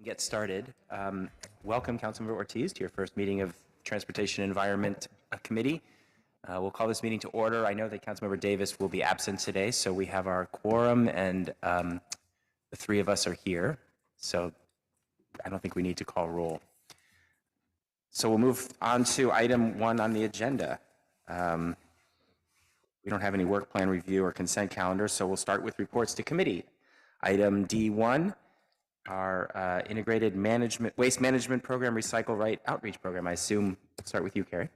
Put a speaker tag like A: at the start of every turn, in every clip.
A: Get started. Welcome, Councilmember Ortiz, to your first meeting of Transportation and Environment Committee. We'll call this meeting to order. I know that Councilmember Davis will be absent today, so we have our quorum, and the three of us are here. So I don't think we need to call roll. So we'll move on to item 1 on the agenda. We don't have any work plan review or consent calendar, so we'll start with reports to committee. Item D1. Our integrated waste management program, Recycle Right Outreach Program. I assume we'll start with you, Carrie.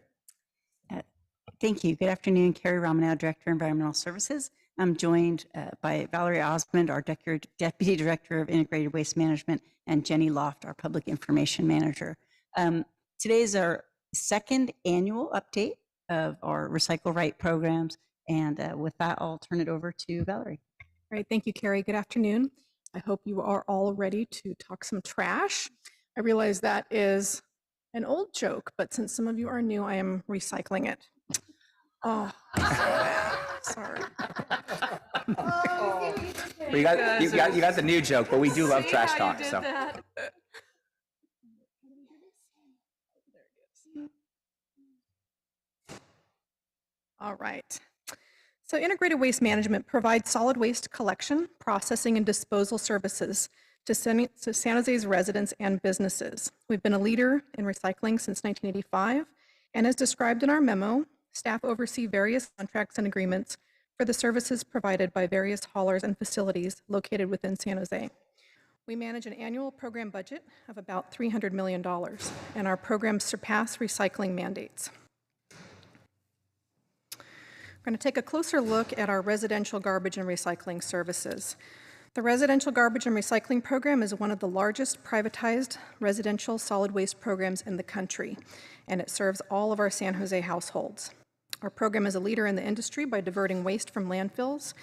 B: Thank you. Good afternoon, Carrie Romanow, Director of Environmental Services. I'm joined by Valerie Osmond, our Deputy Director of Integrated Waste Management, and Jenny Loft, our Public Information Manager. Today is our second annual update of our Recycle Right programs, and with that, I'll turn it over to Valerie.
C: All right, thank you, Carrie. Good afternoon. I hope you are all ready to talk some trash. I realize that is an old joke, but since some of you are new, I am recycling it. Oh, sorry.
A: Well, you got the new joke, but we do love trash talk. So.
C: All right. So integrated waste management provides solid waste collection, processing, and disposal services to San Jose's residents and businesses. We've been a leader in recycling since 1985, and as described in our memo, staff oversee various contracts and agreements for the services provided by various haulers and facilities located within San Jose. We manage an annual program budget of about $300 million, and our programs surpass recycling mandates. We're going to take a closer look at our residential garbage and recycling services. The residential garbage and recycling program is one of the largest privatized residential solid waste programs in the country, and it serves all of our San Jose households. Our program is a leader in the industry by diverting waste from landfills,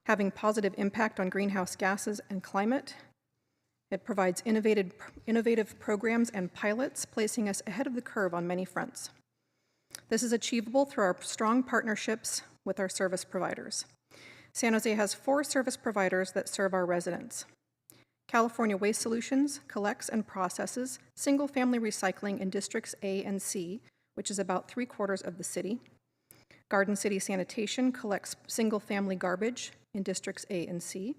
C: having positive impact on greenhouse gases and climate. It provides innovative programs and pilots, placing us ahead of the curve on many fronts. This is achievable through our strong partnerships with our service providers. San Jose has 4 service providers that serve our residents. California Waste Solutions collects and processes single-family recycling in Districts A and C, which is about 3/4 of the city. Garden City Sanitation collects single-family garbage in Districts A and C.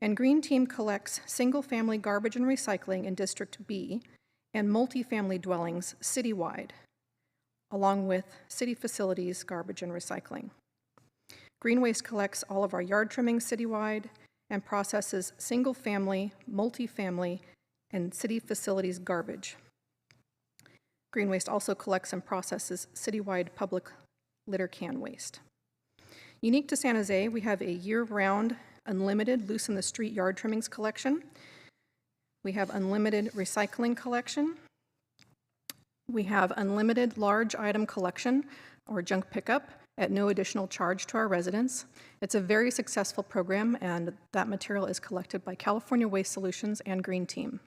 C: And Green Team collects single-family garbage and recycling in District B and multifamily dwellings citywide, along with city facilities, garbage, and recycling. Green Waste collects all of our yard trimming citywide and processes single-family, multifamily, and city facilities garbage. Green Waste also collects and processes citywide public litter can waste. Unique to San Jose, we have a year-round, unlimited loose-in-the-street yard trimmings collection. We have unlimited recycling collection. We have unlimited large item collection or junk pickup at no additional charge to our residents. It's a very successful program, and that material is collected by California Waste Solutions and Green Team.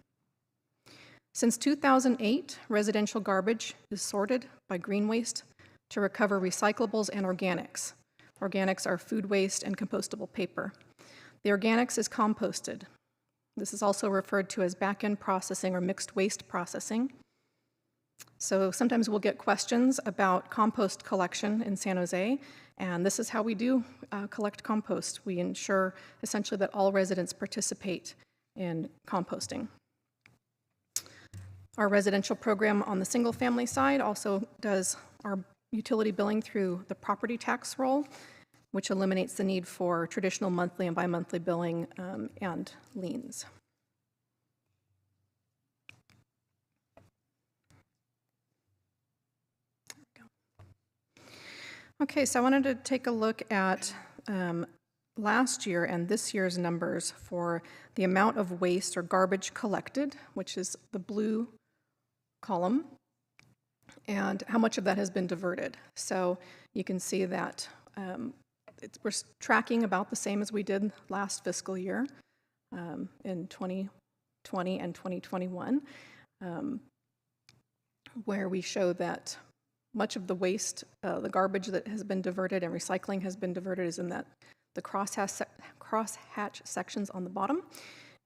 C: Since 2008, residential garbage is sorted by Green Waste to recover recyclables and organics. Organics are food waste and compostable paper. The organics is composted. This is also referred to as back-end processing or mixed waste processing. So sometimes we'll get questions about compost collection in San Jose, and this is how we do collect compost. We ensure essentially that all residents participate in composting. Our residential program on the single-family side also does our utility billing through the property tax roll, which eliminates the need for traditional monthly and bi-monthly billing and liens. Okay, so I wanted to take a look at last year and this year's numbers for the amount of waste or garbage collected, which is the blue column, and how much of that has been diverted. So you can see that we're tracking about the same as we did last fiscal year in 2020 and 2021, where we show that much of the waste, the garbage that has been diverted and recycling has been diverted is in the crosshatch sections on the bottom.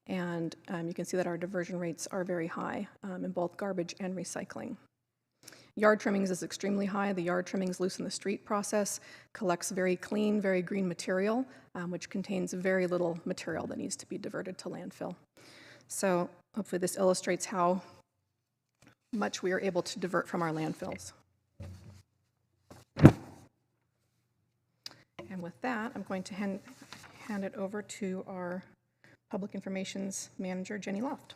C: And you can see that our diversion rates are very high in both garbage and recycling. Yard trimmings is extremely high. The yard trimmings loose in the street process collects very clean, very green material, which contains very little material that needs to be diverted to landfill. So hopefully this illustrates how much we are able to divert from our landfills. And with that, I'm going to hand it over to our Public Information's Manager, Jenny Loft.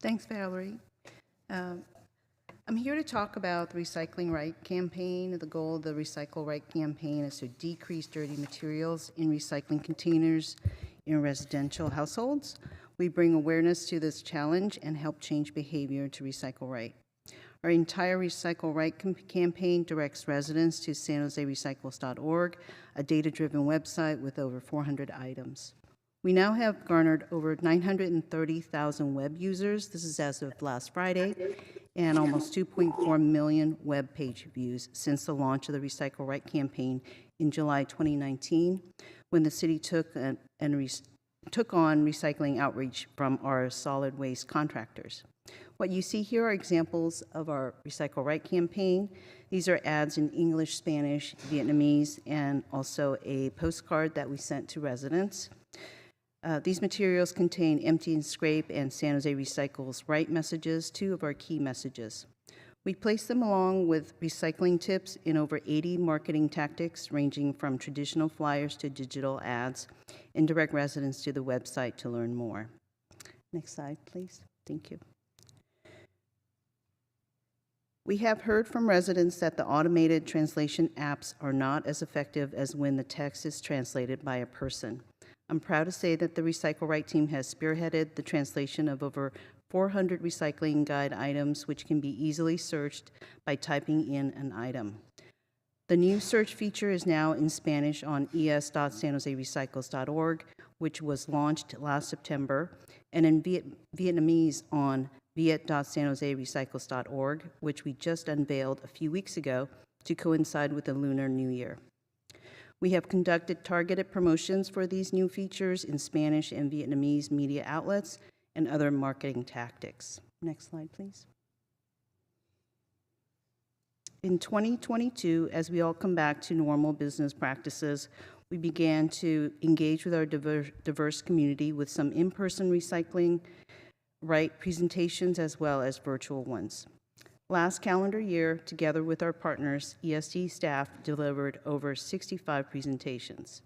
D: Thanks, Valerie. I'm here to talk about the Recycling Right campaign. The goal of the Recycle Right campaign is to decrease dirty materials in recycling containers in residential households. We bring awareness to this challenge and help change behavior to recycle right. Our entire Recycle Right campaign directs residents to sanjoserecycles.org, a data-driven website with over 400 items. We now have garnered over 930,000 web users, this is as of last Friday, and almost 2.4 million web page views since the launch of the Recycle Right campaign in July 2019, when the city took on recycling outreach from our solid waste contractors. What you see here are examples of our Recycle Right campaign. These are ads in English, Spanish, Vietnamese, and also a postcard that we sent to residents. These materials contain Empty and Scrape and San Jose Recycles Right messages, two of our key messages. We place them along with recycling tips in over 80 marketing tactics, ranging from traditional flyers to digital ads, and direct residents to the website to learn more. Next slide, please. Thank you. We have heard from residents that the automated translation apps are not as effective as when the text is translated by a person. I'm proud to say that the Recycle Right team has spearheaded the translation of over 400 recycling guide items, which can be easily searched by typing in an item. The new search feature is now in Spanish on es.sanjoserecycles.org, which was launched last September, and in Vietnamese on viet.sanjoserecycles.org, which we just unveiled a few weeks ago to coincide with the Lunar New Year. We have conducted targeted promotions for these new features in Spanish and Vietnamese media outlets and other marketing tactics. Next slide, please. In 2022, as we all come back to normal business practices, we began to engage with our diverse community with some in-person Recycling Right presentations as well as virtual ones. Last calendar year, together with our partners, ESD staff delivered over 65 presentations.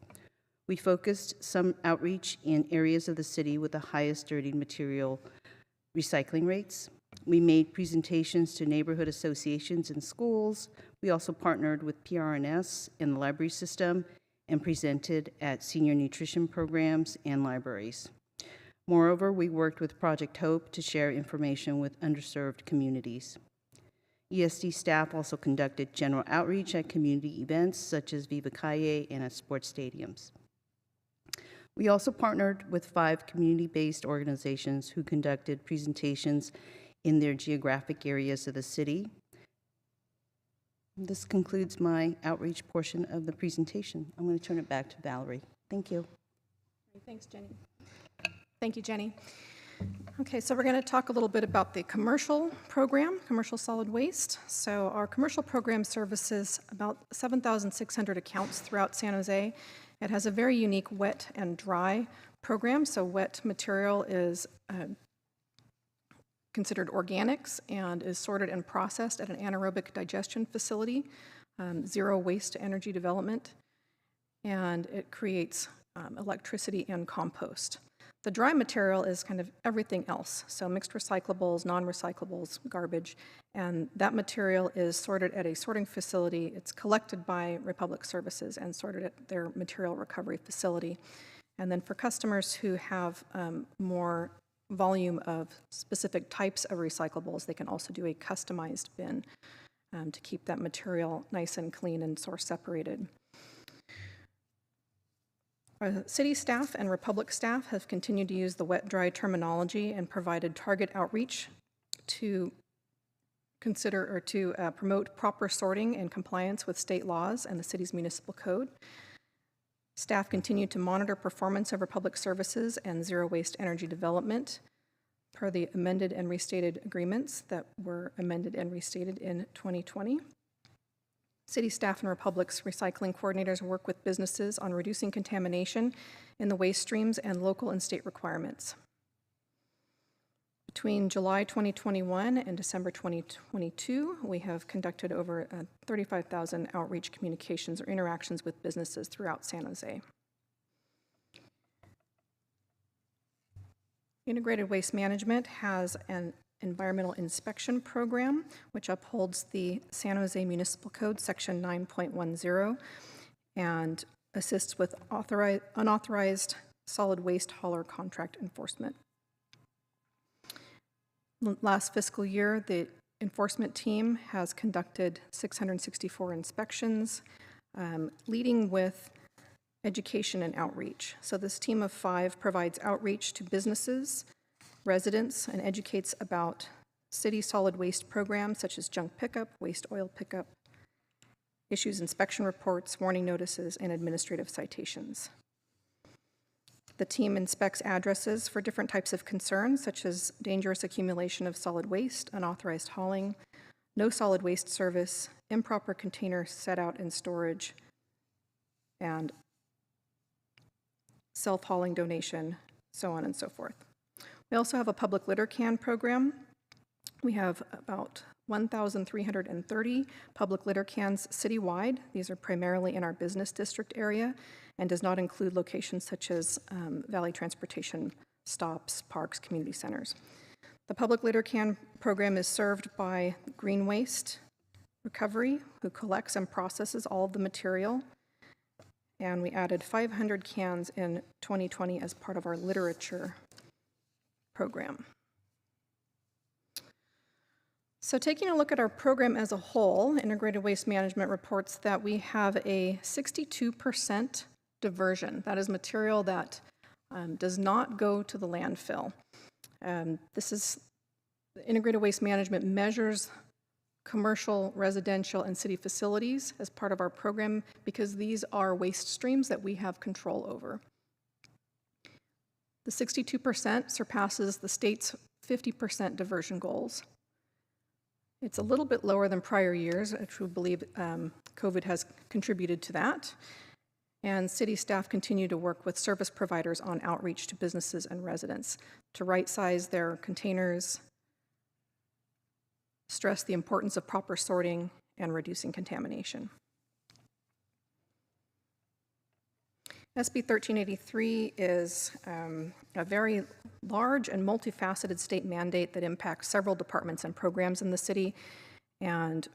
D: We focused some outreach in areas of the city with the highest dirty material recycling rates. We made presentations to neighborhood associations and schools. We also partnered with PRNS and the library system and presented at senior nutrition programs and libraries. Moreover, we worked with Project Hope to share information with underserved communities. ESD staff also conducted general outreach at community events such as Viva Calle and at sports stadiums. We also partnered with 5 community-based organizations who conducted presentations in their geographic areas of the city. This concludes my outreach portion of the presentation. I'm going to turn it back to Valerie. Thank you.
C: Thanks, Jenny. Thank you, Jenny. Okay, so we're going to talk a little bit about the commercial program, commercial solid waste. So our commercial program services about 7,600 accounts throughout San Jose. It has a very unique wet and dry program. So wet material is considered organics and is sorted and processed at an anaerobic digestion facility, zero waste to energy development, and it creates electricity and compost. The dry material is kind of everything else, so mixed recyclables, non-recyclables, garbage, and that material is sorted at a sorting facility. It's collected by Republic Services and sorted at their material recovery facility. And then for customers who have more volume of specific types of recyclables, they can also do a customized bin to keep that material nice and clean and source separated. Our city staff and Republic staff have continued to use the wet-dry terminology and provided target outreach to consider or to promote proper sorting and compliance with state laws and the city's municipal code. Staff continue to monitor performance of Republic Services and zero waste energy development per the amended and restated agreements that were amended and restated in 2020. City staff and Republic's recycling coordinators work with businesses on reducing contamination in the waste streams and local and state requirements. Between July 2021 and December 2022, we have conducted over 35,000 outreach communications or interactions with businesses throughout San Jose. Integrated Waste Management has an environmental inspection program, which upholds the San Jose Municipal Code, Section 9.10, and assists with unauthorized solid waste hauler contract enforcement. Last fiscal year, the enforcement team has conducted 664 inspections, leading with education and outreach. So this team of 5 provides outreach to businesses, residents, and educates about city solid waste programs such as junk pickup, waste oil pickup, issues inspection reports, warning notices, and administrative citations. The team inspects addresses for different types of concerns such as dangerous accumulation of solid waste, unauthorized hauling, no solid waste service, improper container set out and storage, and self-hauling donation, so on and so forth. We also have a public litter can program. We have about 1,330 public litter cans citywide. These are primarily in our business district area and does not include locations such as Valley Transportation stops, parks, community centers. The public litter can program is served by Green Waste Recovery, who collects and processes all of the material. And we added 500 cans in 2020 as part of our literature program. So taking a look at our program as a whole, Integrated Waste Management reports that we have a 62% diversion. That is material that does not go to the landfill. Integrated Waste Management measures commercial, residential, and city facilities as part of our program because these are waste streams that we have control over. The 62% surpasses the state's 50% diversion goals. It's a little bit lower than prior years, which we believe COVID has contributed to that. And city staff continue to work with service providers on outreach to businesses and residents to right-size their containers, stress the importance of proper sorting, and reducing contamination. SB 1383 is a very large and multifaceted state mandate that impacts several departments and programs in the city. And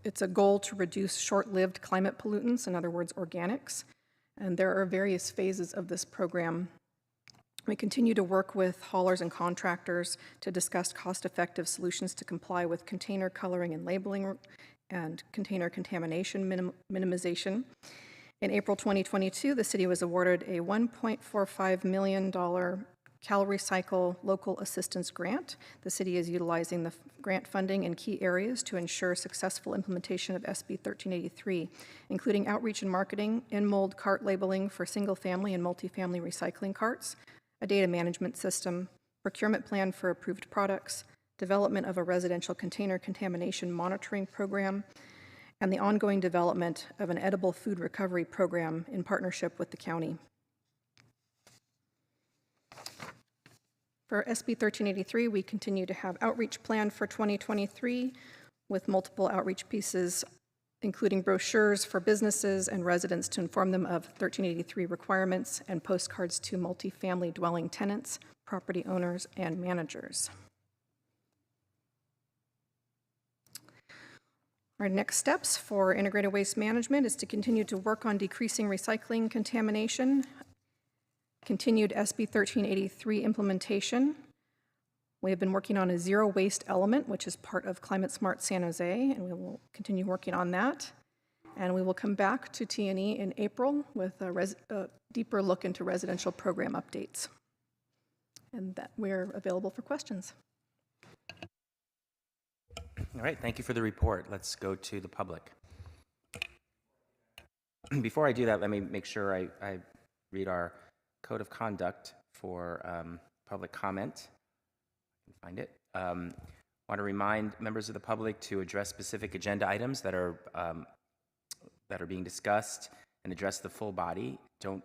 C: it's a goal to reduce short-lived climate pollutants, in other words, organics. And there are various phases of this program. We continue to work with haulers and contractors to discuss cost-effective solutions to comply with container coloring and labeling and container contamination minimization. In April 2022, the city was awarded a $1.45 million Cal Recycle Local Assistance Grant. The city is utilizing the grant funding in key areas to ensure successful implementation of SB 1383, including outreach and marketing, in-mold cart labeling for single-family and multifamily recycling carts, a data management system, procurement plan for approved products, development of a residential container contamination monitoring program, and the ongoing development of an edible food recovery program in partnership with the county. For SB 1383, we continue to have outreach plan for 2023 with multiple outreach pieces, including brochures for businesses and residents to inform them of 1383 requirements and postcards to multifamily dwelling tenants, property owners, and managers. Our next steps for integrated waste management is to continue to work on decreasing recycling contamination, continued SB 1383 implementation. We have been working on a zero waste element, which is part of Climate Smart San Jose, and we will continue working on that. And we will come back to T&E in April with a deeper look into residential program updates. And that we're available for questions.
A: All right, thank you for the report. Let's go to the public. Before I do that, let me make sure I read our code of conduct for public comment. I can find it. Want to remind members of the public to address specific agenda items that are being discussed and address the full body. Don't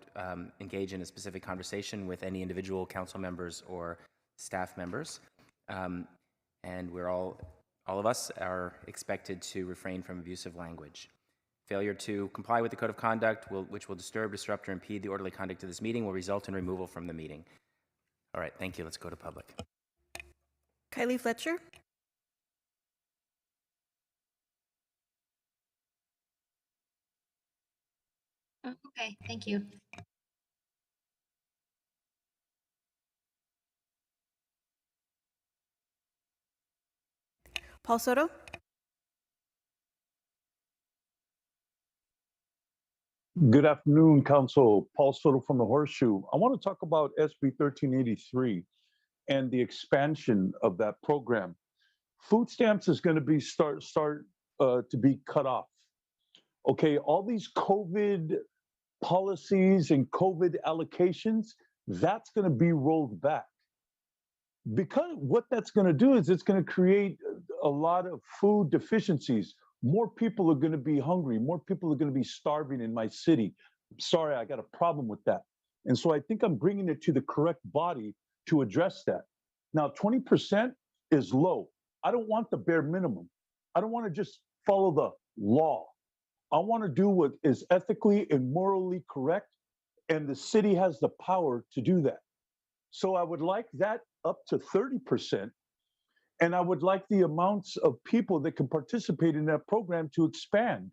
A: engage in a specific conversation with any individual council members or staff members. And we're all of us are expected to refrain from abusive language. Failure to comply with the code of conduct, which will disturb, disrupt, or impede the orderly conduct of this meeting, will result in removal from the meeting. All right, thank you. Let's go to public.
E: Kylie Fletcher.
F: Oh, okay, thank you.
E: Paul Soto.
G: Good afternoon, Council. Paul Soto from the Horseshoe. I want to talk about SB 1383 and the expansion of that program. Food stamps is going to be start to be cut off. Okay, all these COVID policies and COVID allocations, that's going to be rolled back. Because what that's going to do is it's going to create a lot of food deficiencies. More people are going to be hungry. More people are going to be starving in my city. Sorry, I got a problem with that. And so I think I'm bringing it to the correct body to address that. Now, 20% is low. I don't want the bare minimum. I don't want to just follow the law. I want to do what is ethically and morally correct, and the city has the power to do that. So I would like that up to 30%. And I would like the amounts of people that can participate in that program to expand.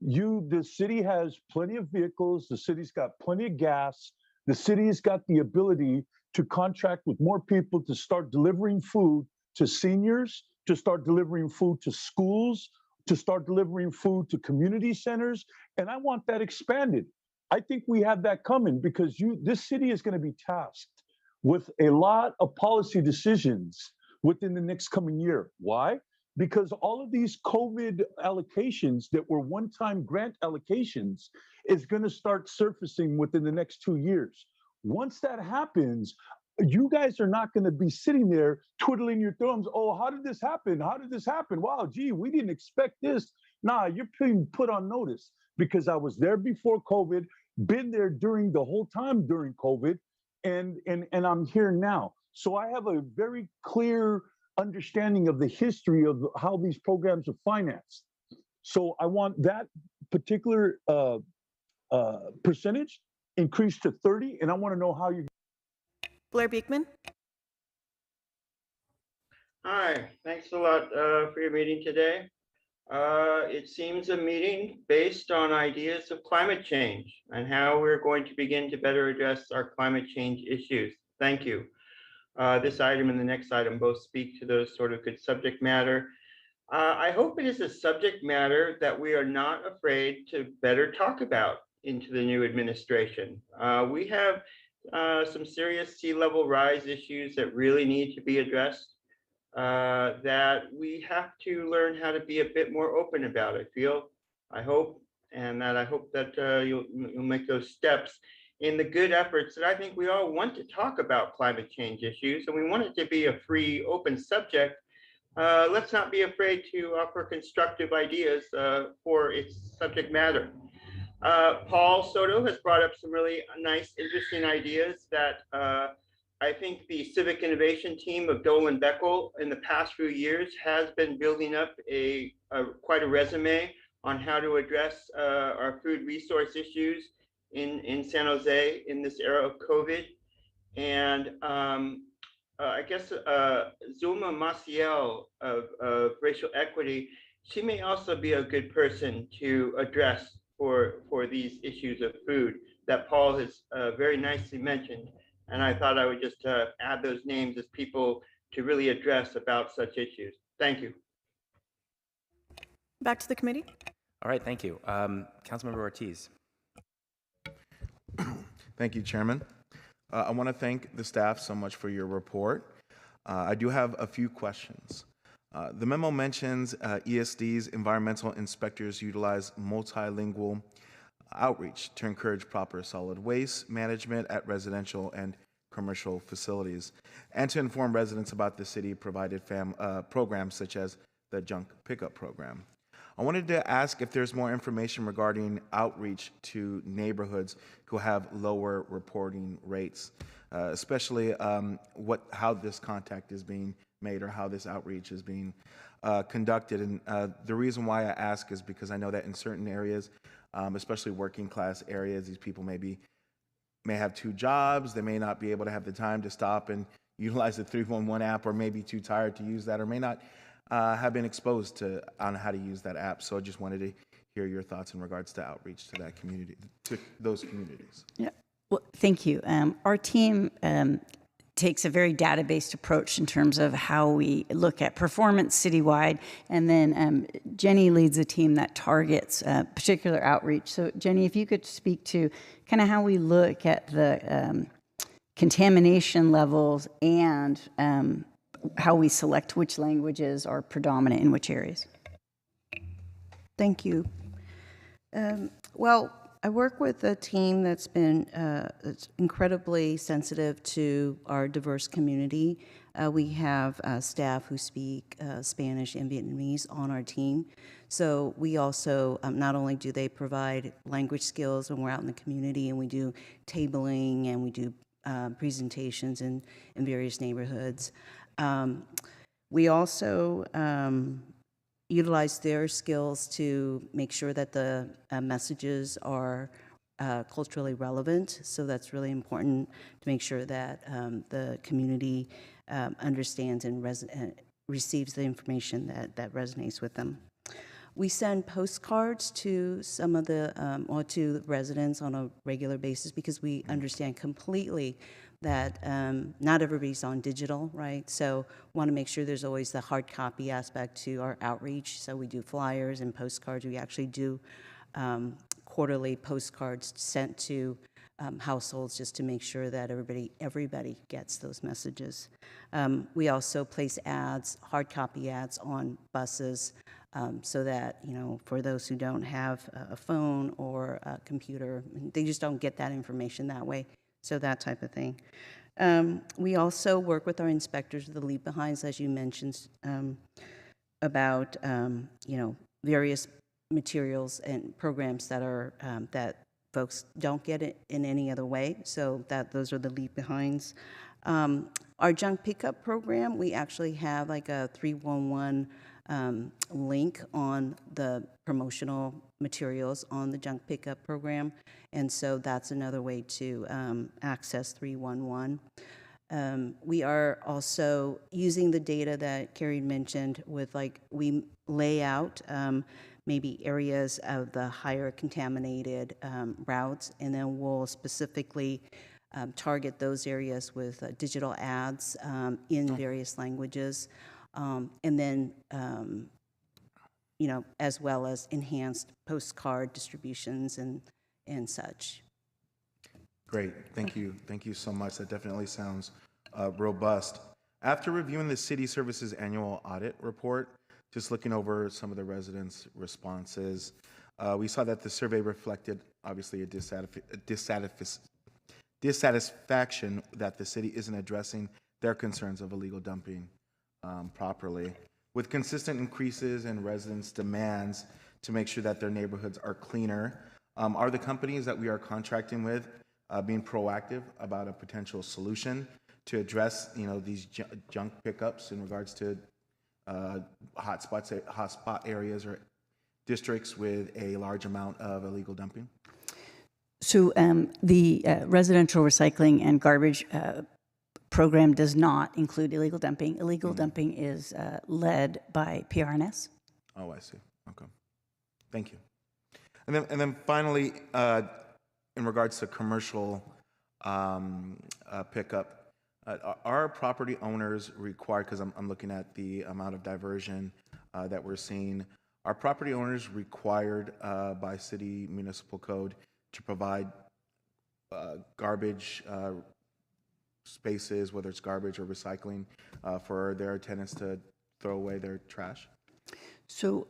G: The city has plenty of vehicles. The city's got plenty of gas. The city's got the ability to contract with more people to start delivering food to seniors, to start delivering food to schools, to start delivering food to community centers. And I want that expanded. I think we have that coming because this city is going to be tasked with a lot of policy decisions within the next coming year. Why? Because all of these COVID allocations that were one-time grant allocations is going to start surfacing within the next 2 years. Once that happens, you guys are not going to be sitting there twiddling your thumbs. Oh, how did this happen? How did this happen? Wow, gee, we didn't expect this. Nah, you're being put on notice because I was there before COVID, been there during the whole time during COVID, and I'm here now. So I have a very clear understanding of the history of how these programs are financed. So I want that particular percentage increased to 30, and I want to know how you.
E: Blair Beekman.
H: Hi, thanks a lot for your meeting today. It seems a meeting based on ideas of climate change and how we're going to begin to better address our climate change issues. Thank you. This item and the next item both speak to those sort of good subject matter. I hope it is a subject matter that we are not afraid to better talk about into the new administration. We have some serious sea level rise issues that really need to be addressed, that we have to learn how to be a bit more open about. I hope that you'll make those steps in the good efforts that I think we all want to talk about climate change issues, and we want it to be a free, open subject. Let's not be afraid to offer constructive ideas for its subject matter. Paul Soto has brought up some really nice, interesting ideas that I think the civic innovation team of Dolan Beckel in the past few years has been building up quite a resume on how to address our food resource issues in San Jose in this era of COVID. And I guess Zuma Maciel of Racial Equity, she may also be a good person to address for these issues of food that Paul has very nicely mentioned. And I thought I would just add those names as people to really address about such issues. Thank you.
E: Back to the committee.
A: All right, thank you. Councilmember Ortiz.
I: Thank you, Chairman. I want to thank the staff so much for your report. I do have a few questions. The memo mentions ESD's environmental inspectors utilize multilingual outreach to encourage proper solid waste management at residential and commercial facilities, and to inform residents about the city-provided programs such as the junk pickup program. I wanted to ask if there's more information regarding outreach to neighborhoods who have lower reporting rates, especially how this contact is being made or how this outreach is being conducted. And the reason why I ask is because I know that in certain areas, especially working class areas, these people may have two jobs. They may not be able to have the time to stop and utilize the 311 app, or may be too tired to use that, or may not have been exposed on how to use that app. So I just wanted to hear your thoughts in regards to outreach to that community, to those communities.
B: Yeah. Well, thank you. Our team takes a very data-based approach in terms of how we look at performance citywide, and then Jenny leads a team that targets particular outreach. So Jenny, if you could speak to kind of how we look at the contamination levels and how we select which languages are predominant in which areas.
D: Thank you. Well, I work with a team that's been incredibly sensitive to our diverse community. We have staff who speak Spanish and Vietnamese on our team. So we also, not only do they provide language skills when we're out in the community, and we do tabling and we do presentations in various neighborhoods. We also utilize their skills to make sure that the messages are culturally relevant. So that's really important to make sure that the community understands and receives the information that resonates with them. We send postcards to some of the, or to the residents on a regular basis, because we understand completely that not everybody's on digital, right? So want to make sure there's always the hard copy aspect to our outreach. So we do flyers and postcards. We actually do quarterly postcards sent to households, just to make sure that everybody gets those messages. We also place ads, hard copy ads on buses, so that, you know, for those who don't have a phone or a computer, they just don't get that information that way. So that type of thing. We also work with our inspectors of the leave behinds, as you mentioned, about you know, various materials and programs that are that folks don't get it in any other way. So those are the leave behinds. Our junk pickup program, we actually have like a 311 link on the promotional materials on the junk pickup program. And so that's another way to access 311. We are also using the data that Carrie mentioned with, like, we lay out maybe areas of the higher contaminated routes, and then we'll specifically target those areas with digital ads in various languages. And then, you know, as well as enhanced postcard distributions and such.
I: Great, thank you. Thank you so much. That definitely sounds robust. After reviewing the city services annual audit report, just looking over some of the residents' responses, we saw that the survey reflected obviously a dissatisfaction that the city isn't addressing their concerns of illegal dumping properly. With consistent increases in residents' demands to make sure that their neighborhoods are cleaner, are the companies that we are contracting with being proactive about a potential solution to address, these junk pickups in regards to hotspot areas or districts with a large amount of illegal dumping?
B: So the residential recycling and garbage program does not include illegal dumping. Illegal dumping is led by PRNS.
I: Oh, I see. Okay. Thank you. And then finally, in regards to commercial pickup, are property owners required, because I'm looking at the amount of diversion that we're seeing, are property owners required by city municipal code to provide garbage spaces, whether it's garbage or recycling, for their tenants to throw away their trash?
B: So,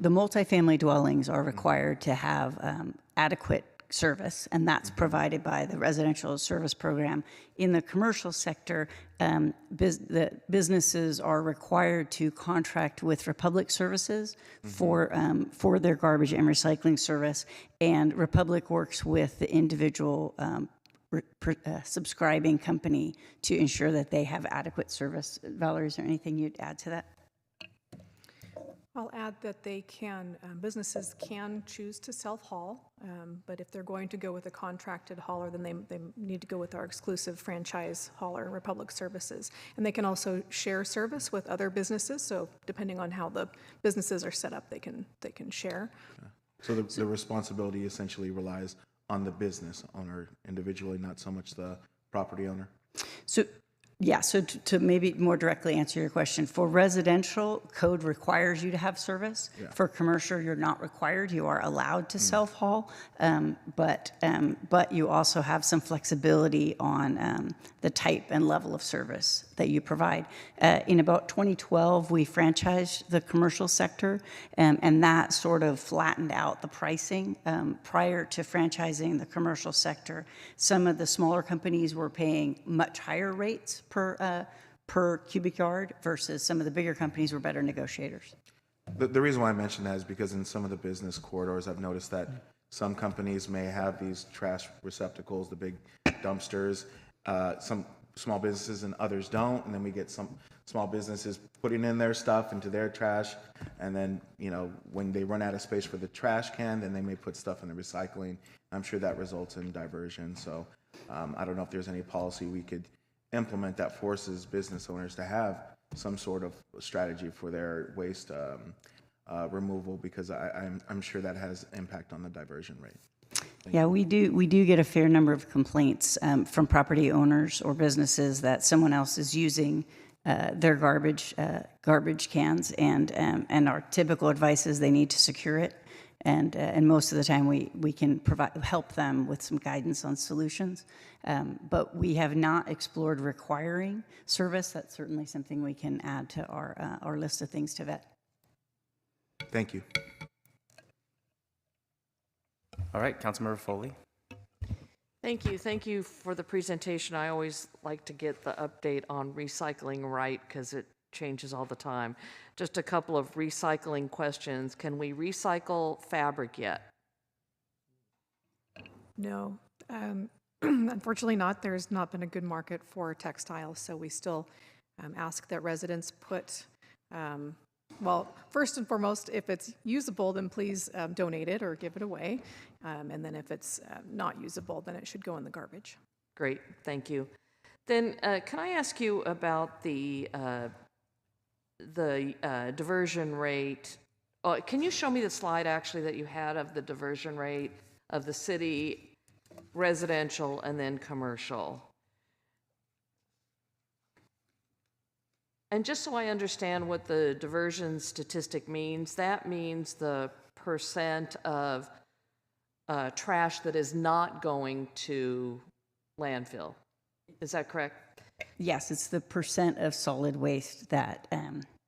B: the multifamily dwellings are required to have adequate service, and that's provided by the residential service program. In the commercial sector, the businesses are required to contract with Republic Services for their garbage and recycling service, and Republic works with the individual subscribing company to ensure that they have adequate service. Valerie, is there anything you'd add to that?
C: I'll add that they can, businesses can choose to self-haul, but if they're going to go with a contracted hauler, then they need to go with our exclusive franchise hauler, Republic Services. And they can also share service with other businesses, so depending on how the businesses are set up, they can share.
I: Okay. So the responsibility essentially relies on the business owner individually, not so much the property owner?
B: So to maybe more directly answer your question, for residential, code requires you to have service. Yeah. For commercial, you're not required. You are allowed to self-haul, but you also have some flexibility on the type and level of service that you provide. In about 2012, we franchised the commercial sector, and that sort of flattened out the pricing. Prior to franchising the commercial sector, some of the smaller companies were paying much higher rates per cubic yard versus some of the bigger companies were better negotiators.
I: The reason why I mention that is because in some of the business corridors, I've noticed that some companies may have these trash receptacles, the big dumpsters, some small businesses and others don't, and then we get some small businesses putting in their stuff into their trash, and then, when they run out of space for the trash can, then they may put stuff in the recycling. I'm sure that results in diversion, so I don't know if there's any policy we could implement that forces business owners to have some sort of strategy for their waste removal, because I'm sure that has impact on the diversion rate.
B: Yeah, we do get a fair number of complaints from property owners or businesses that someone else is using their garbage cans, and our typical advice is they need to secure it. And most of the time we can help them with some guidance on solutions, but we have not explored requiring service. That's certainly something we can add to our list of things to vet.
I: Thank you.
A: All right, Councilmember Foley.
J: Thank you for the presentation. I always like to get the update on recycling right, because it changes all the time. Just a couple of recycling questions. Can we recycle fabric yet?
C: No, unfortunately not. There's not been a good market for textiles, so we still ask that residents put, well, first and foremost, if it's usable, then please donate it or give it away. And then if it's not usable, then it should go in the garbage.
J: Great, thank you. Then can I ask you about the diversion rate? Can you show me the slide actually that you had of the diversion rate of the city, residential, and then commercial? And just so I understand what the diversion statistic means, that means the percent of trash that is not going to landfill. Is that correct?
B: Yes, it's the percent of solid waste that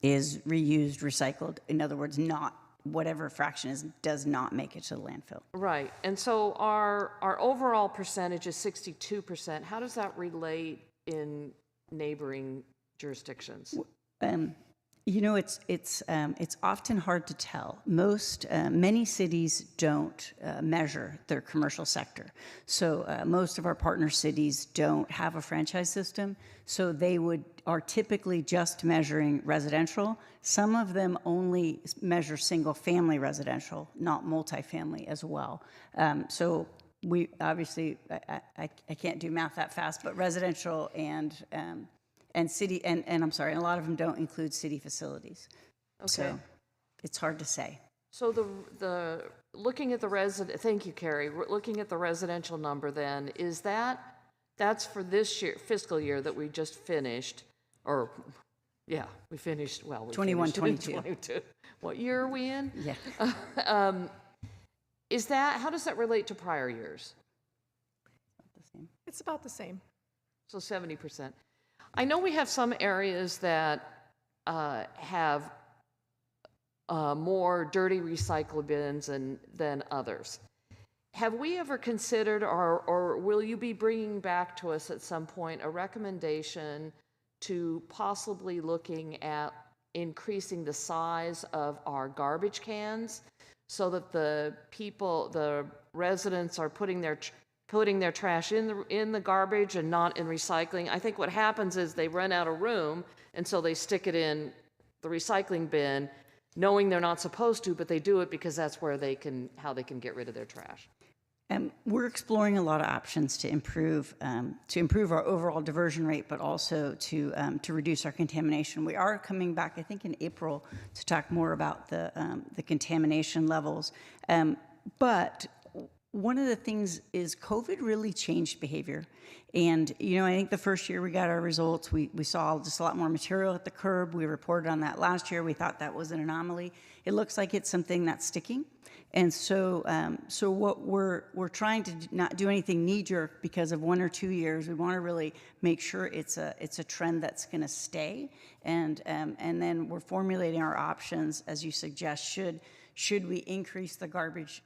B: is reused, recycled. In other words, not whatever fraction does not make it to the landfill.
J: Right. And so our overall percentage is 62%. How does that relate in neighboring jurisdictions?
B: You know, it's often hard to tell. Many cities don't measure their commercial sector. So most of our partner cities don't have a franchise system. So they are typically just measuring residential. Some of them only measure single-family residential, not multifamily as well. So we obviously, I can't do math that fast, but residential and city, and I'm sorry, a lot of them don't include city facilities.
J: Okay.
B: So it's hard to say.
J: So the looking at the thank you, Carrie. Looking at the residential number then, that's for this year, fiscal year that we just finished, or yeah, we finished, well, we
B: 21,
J: finished
B: 22.
J: 22. What year are we in?
B: Yeah.
J: How does that relate to prior years?
C: It's about the same.
J: So 70%. I know we have some areas that have more dirty recycle bins than others. Have we ever considered, or will you be bringing back to us at some point a recommendation to possibly looking at increasing the size of our garbage cans so that the residents are putting their trash in the garbage and not in recycling? I think what happens is they run out of room, and so they stick it in the recycling bin, knowing they're not supposed to, but they do it because that's where how they can get rid of their trash.
B: We're exploring a lot of options to improve our overall diversion rate, but also to reduce our contamination. We are coming back, I think, in April to talk more about the contamination levels. But one of the things is COVID really changed behavior. And, you know, I think the first year we got our results, we saw just a lot more material at the curb. We reported on that last year. We thought that was an anomaly. It looks like it's something that's sticking. And so what we're trying to not do anything knee-jerk because of 1 or 2 years. We want to really make sure it's a trend that's going to stay. And then we're formulating our options, as you suggest. Should we increase the garbage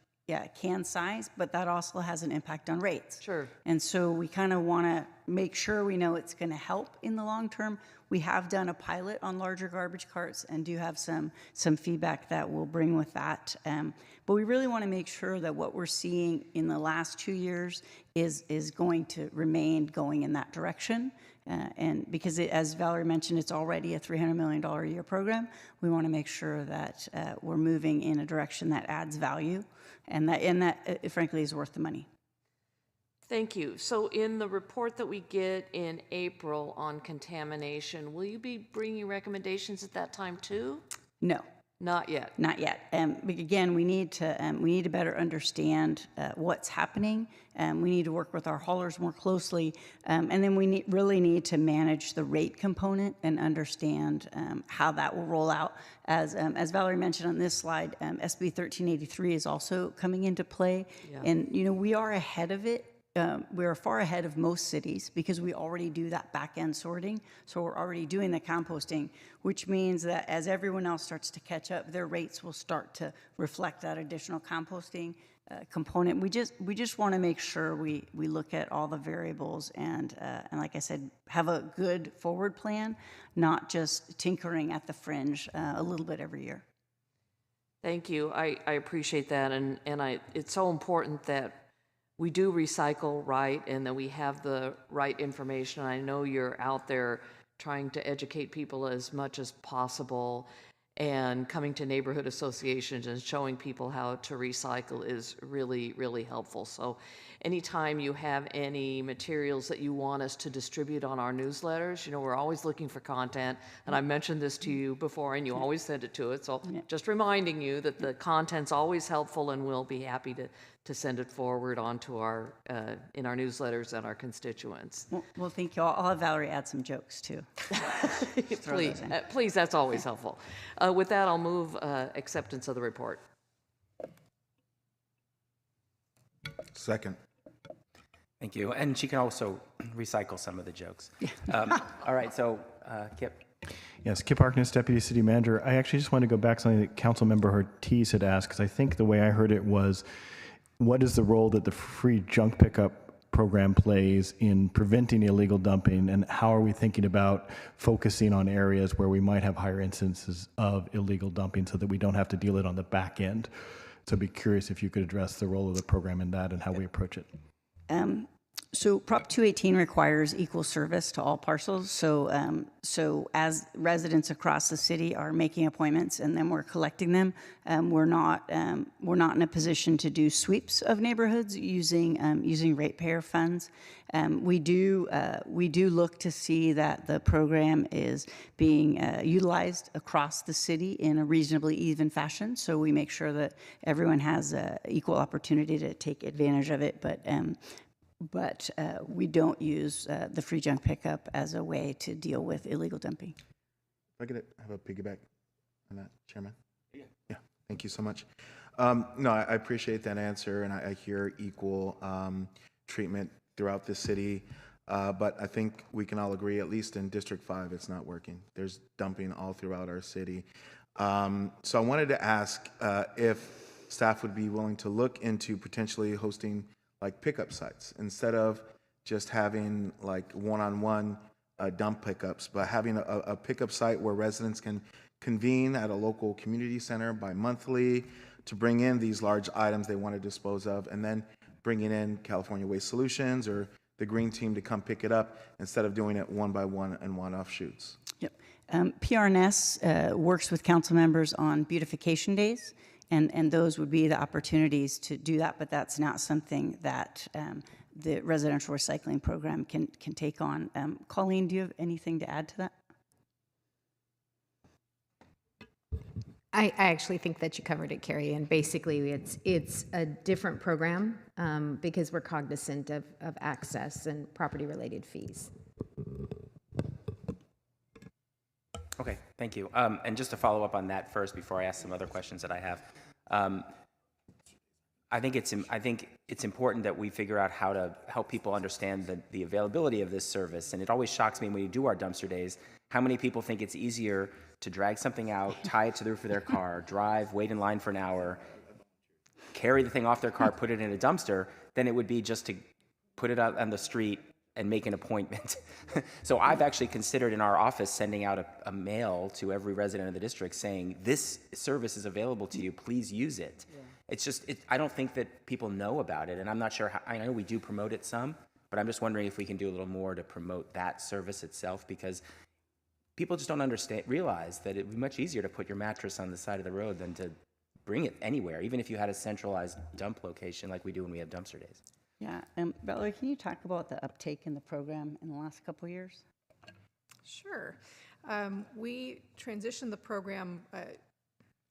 B: can size, but that also has an impact on rates.
J: Sure.
B: And so we kind of want to make sure we know it's going to help in the long term. We have done a pilot on larger garbage carts and do have some feedback that we'll bring with that. But we really want to make sure that what we're seeing in the last 2 years is going to remain going in that direction. And because, as Valerie mentioned, it's already a $300 million a year program, we want to make sure that we're moving in a direction that adds value and that frankly, is worth the money.
J: Thank you. So in the report that we get in April on contamination, will you be bringing recommendations at that time too?
B: No.
J: Not yet.
B: Not yet. But again, we need to better understand what's happening. We need to work with our haulers more closely, and then we really need to manage the rate component and understand how that will roll out. As Valerie mentioned on this slide, SB 1383 is also coming into play, and you know we are ahead of it. We are far ahead of most cities because we already do that back-end sorting. So we're already doing the composting, which means that as everyone else starts to catch up, their rates will start to reflect that additional composting component. We just want to make sure we look at all the variables and like I said, have a good forward plan, not just tinkering at the fringe a little bit every year.
J: Thank you. I appreciate that, and it's so important that we do recycle right and that we have the right information. I know you're out there trying to educate people as much as possible, and coming to neighborhood associations and showing people how to recycle is really, really helpful. So anytime you have any materials that you want us to distribute on our newsletters, you know, we're always looking for content, and I mentioned this to you before and you always send it to us. So just reminding you that the content's always helpful, and we'll be happy to send it forward onto our in our newsletters and our constituents.
B: Well, thank you. I'll have Valerie add some jokes too.
J: Please, that's always helpful. With that, I'll move acceptance of the report.
I: Second.
A: Thank you. And she can also recycle some of the jokes. All right, so Kip.
K: Yes, Kip Harkness, Deputy City Manager. I actually just want to go back to something that Councilmember Ortiz had asked, because I think the way I heard it was, what is the role that the free junk pickup program plays in preventing illegal dumping, and how are we thinking about focusing on areas where we might have higher instances of illegal dumping so that we don't have to deal it on the back end? So I'd be curious if you could address the role of the program in that and how we approach it.
B: So Prop 218 requires equal service to all parcels. So as residents across the city are making appointments and then we're collecting them, we're not in a position to do sweeps of neighborhoods using ratepayer funds. We do look to see that the program is being utilized across the city in a reasonably even fashion. So we make sure that everyone has equal opportunity to take advantage of it. But we don't use the free junk pickup as a way to deal with illegal dumping.
I: If I could have a piggyback on that, Chairman? Yeah, thank you so much. No, I appreciate that answer, and I hear equal treatment throughout the city, but I think we can all agree, at least in District 5, it's not working. There's dumping all throughout our city. So I wanted to ask if staff would be willing to look into potentially hosting like pickup sites instead of just having like one-on-one dump pickups, but having a pickup site where residents can convene at a local community center bi-monthly to bring in these large items they want to dispose of, and then bringing in California Waste Solutions or the Green Team to come pick it up instead of doing it one by one and one-off shoots.
B: Yep. PRNS works with council members on beautification days. And those would be the opportunities to do that, but that's not something that the residential recycling program can take on. Colleen, do you have anything to add to that?
L: I actually think that you covered it, Carrie, and basically it's a different program because we're cognizant of access and property-related fees.
A: Okay, thank you. And just to follow up on that first before I ask some other questions that I have, I think it's important that we figure out how to help people understand the availability of this service. And it always shocks me when we do our dumpster days, how many people think it's easier to drag something out, tie it to the roof of their car, drive, wait in line for an hour, carry the thing off their car, put it in a dumpster, than it would be just to put it out on the street and make an appointment. So I've actually considered in our office sending out a mail to every resident of the district saying, this service is available to you, please use it. Yeah. It's just, I don't think that people know about it, and I'm not sure how, I know we do promote it some, but I'm just wondering if we can do a little more to promote that service itself, because people just don't realize that it would be much easier to put your mattress on the side of the road than to bring it anywhere, even if you had a centralized dump location like we do when we have dumpster days.
B: Yeah, Valerie, can you talk about the uptake in the program in the last couple of years?
C: Sure. We transitioned the program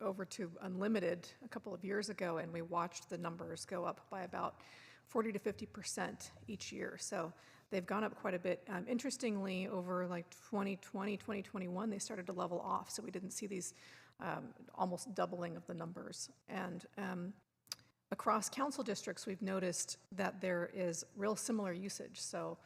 C: over to unlimited a couple of years ago, and we watched the numbers go up by about 40 to 50% each year. So they've gone up quite a bit. Interestingly, over like 2020, 2021, they started to level off. So we didn't see these almost doubling of the numbers. And across council districts, we've noticed that there is real similar usage. So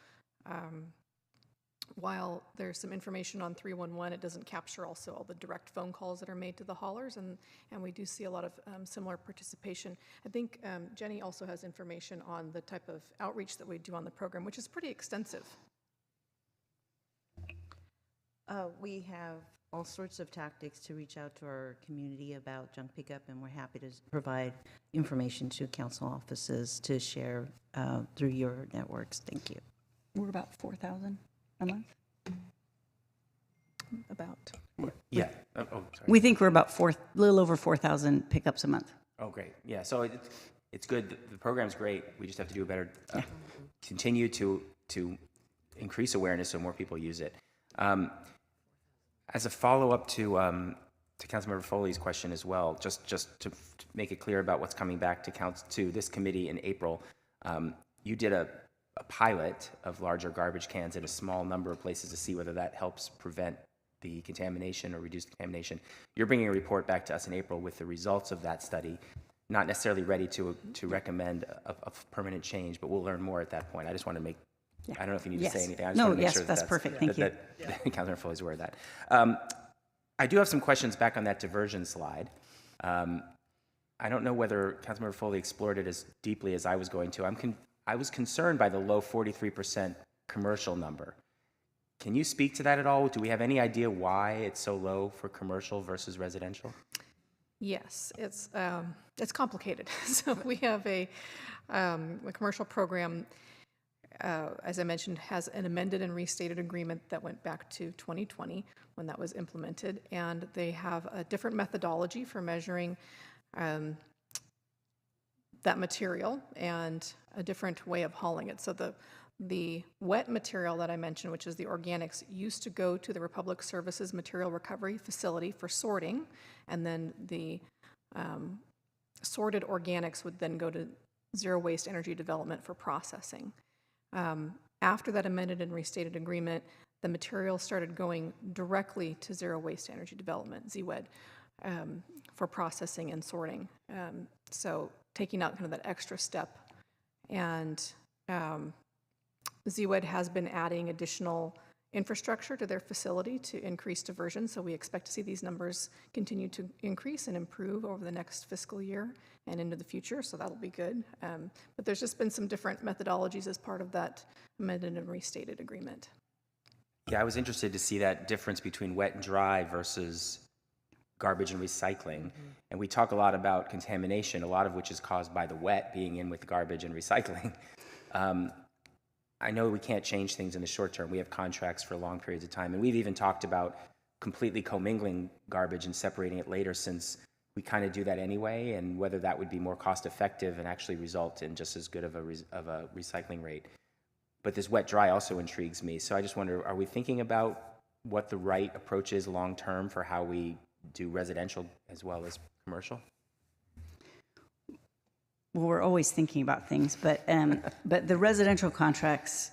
C: while there's some information on 311, it doesn't capture also all the direct phone calls that are made to the haulers, and we do see a lot of similar participation. I think Jenny also has information on the type of outreach that we do on the program, which is pretty extensive.
D: We have all sorts of tactics to reach out to our community about junk pickup, and we're happy to provide information to council offices to share through your networks. Thank you.
B: We're about 4,000 a month.
C: About.
A: Yeah. Oh, sorry.
B: We think we're about a little over 4,000 pickups a month.
A: Oh, great. Yeah. So it's good. The program's great. We just have to do a better, continue to increase awareness so more people use it. As a follow-up to Councilmember Foley's question as well, just to make it clear about what's coming back to this committee in April, you did a pilot of larger garbage cans in a small number of places to see whether that helps prevent the contamination or reduce contamination. You're bringing a report back to us in April with the results of that study. not necessarily ready to recommend a permanent change, but we'll learn more at that point. I just want to make, I don't know if you need to say anything. I just want to make sure
B: that's perfect. Thank you.
A: that Councilmember Foley is aware of that. I do have some questions back on that diversion slide. I don't know whether Councilmember Foley explored it as deeply as I was going to. I was concerned by the low 43% commercial number. Can you speak to that at all? Do we have any idea why it's so low for commercial versus residential?
C: Yes, it's complicated. So we have a commercial program, as I mentioned, has an amended and restated agreement that went back to 2020 when that was implemented, and they have a different methodology for measuring that material and a different way of hauling it. So the wet material that I mentioned, which is the organics, used to go to the Republic Services Material Recovery Facility for sorting, and then the sorted organics would then go to Zero Waste Energy Development for processing. After that amended and restated agreement, the material started going directly to Zero Waste Energy Development, ZWED, for processing and sorting. So taking out kind of that extra step. And ZWED has been adding additional infrastructure to their facility to increase diversion, so we expect to see these numbers continue to increase and improve over the next fiscal year and into the future, so that'll be good. But there's just been some different methodologies as part of that amended and restated agreement.
A: Yeah, I was interested to see that difference between wet and dry versus garbage and recycling. Mm-hmm. And we talk a lot about contamination, a lot of which is caused by the wet being in with garbage and recycling. I know we can't change things in the short term. We have contracts for long periods of time. And we've even talked about completely commingling garbage and separating it later, since we kind of do that anyway, and whether that would be more cost effective and actually result in just as good of a recycling rate. But this wet dry also intrigues me. So I just wonder, are we thinking about what the right approach is long term for how we do residential as well as commercial?
B: Well, we're always thinking about things, but the residential contracts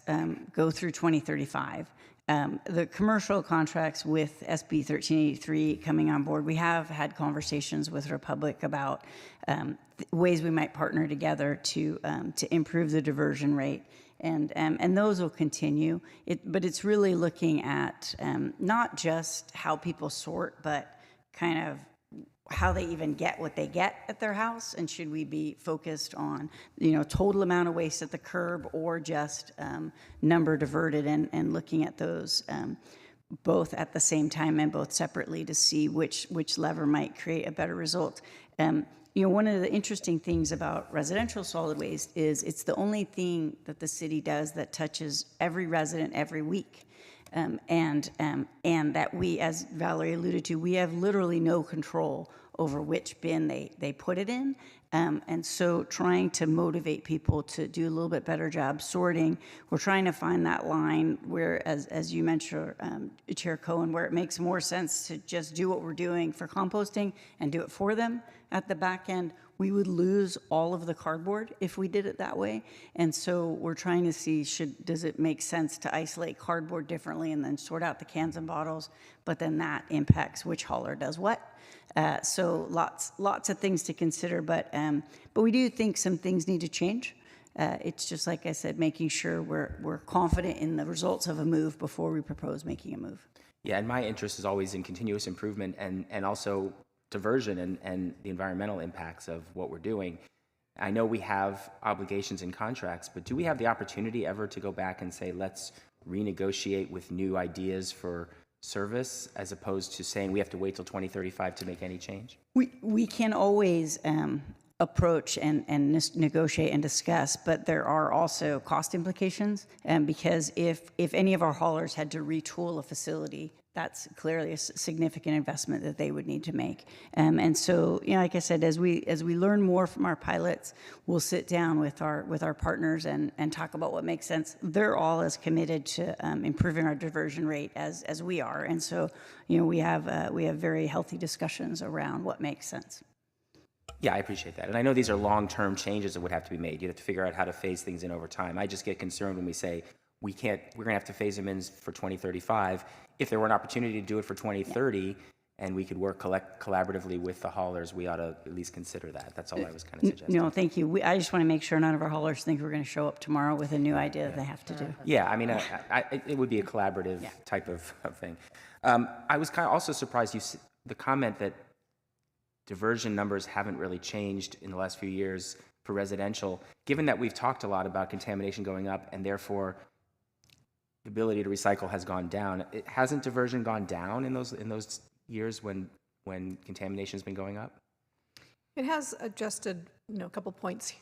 B: go through 2035. The commercial contracts with SB 1383 coming on board, we have had conversations with Republic about ways we might partner together to improve the diversion rate, and those will continue. But it's really looking at not just how people sort, but kind of how they even get what they get at their house, and should we be focused on, total amount of waste at the curb, or just number diverted, and looking at those both at the same time and both separately to see which lever might create a better result. One of the interesting things about residential solid waste is it's the only thing that the city does that touches every resident every week. And that we, as Valerie alluded to, we have literally no control over which bin they put it in. And so trying to motivate people to do a little bit better job sorting, we're trying to find that line where, as you mentioned, Chair Cohen, where it makes more sense to just do what we're doing for composting and do it for them at the back end. We would lose all of the cardboard if we did it that way. And so we're trying to see, does it make sense to isolate cardboard differently and then sort out the cans and bottles, but then that impacts which hauler does what. So lots of things to consider, but we do think some things need to change. It's just, like I said, making sure we're confident in the results of a move before we propose making a move.
A: Yeah, and my interest is always in continuous improvement and also diversion and the environmental impacts of what we're doing. I know we have obligations and contracts, but do we have the opportunity ever to go back and say, let's renegotiate with new ideas for service, as opposed to saying we have to wait till 2035 to make any change?
B: We can always approach and negotiate and discuss, but there are also cost implications, because if any of our haulers had to retool a facility, that's clearly a significant investment that they would need to make. And so, like I said, as we learn more from our pilots, we'll sit down with our partners and talk about what makes sense. They're all as committed to improving our diversion rate as we are, and so we have very healthy discussions around what makes sense.
A: Yeah, I appreciate that. And I know these are long-term changes that would have to be made. You have to figure out how to phase things in over time. I just get concerned when we say we're going to have to phase them in for 2035. If there were an opportunity to do it for 2030, and we could work collaboratively with the haulers, we ought to at least consider that. That's all I was kind of suggesting.
B: No, thank you. I just want to make sure none of our haulers think we're going to show up tomorrow with a new idea that they have to do.
A: Yeah, I mean, it would be a collaborative type of thing. I was kind of also surprised the comment that diversion numbers haven't really changed in the last few years for residential, given that we've talked a lot about contamination going up and therefore the ability to recycle has gone down. Hasn't diversion gone down in those years when contamination has been going up?
C: It has adjusted, a couple points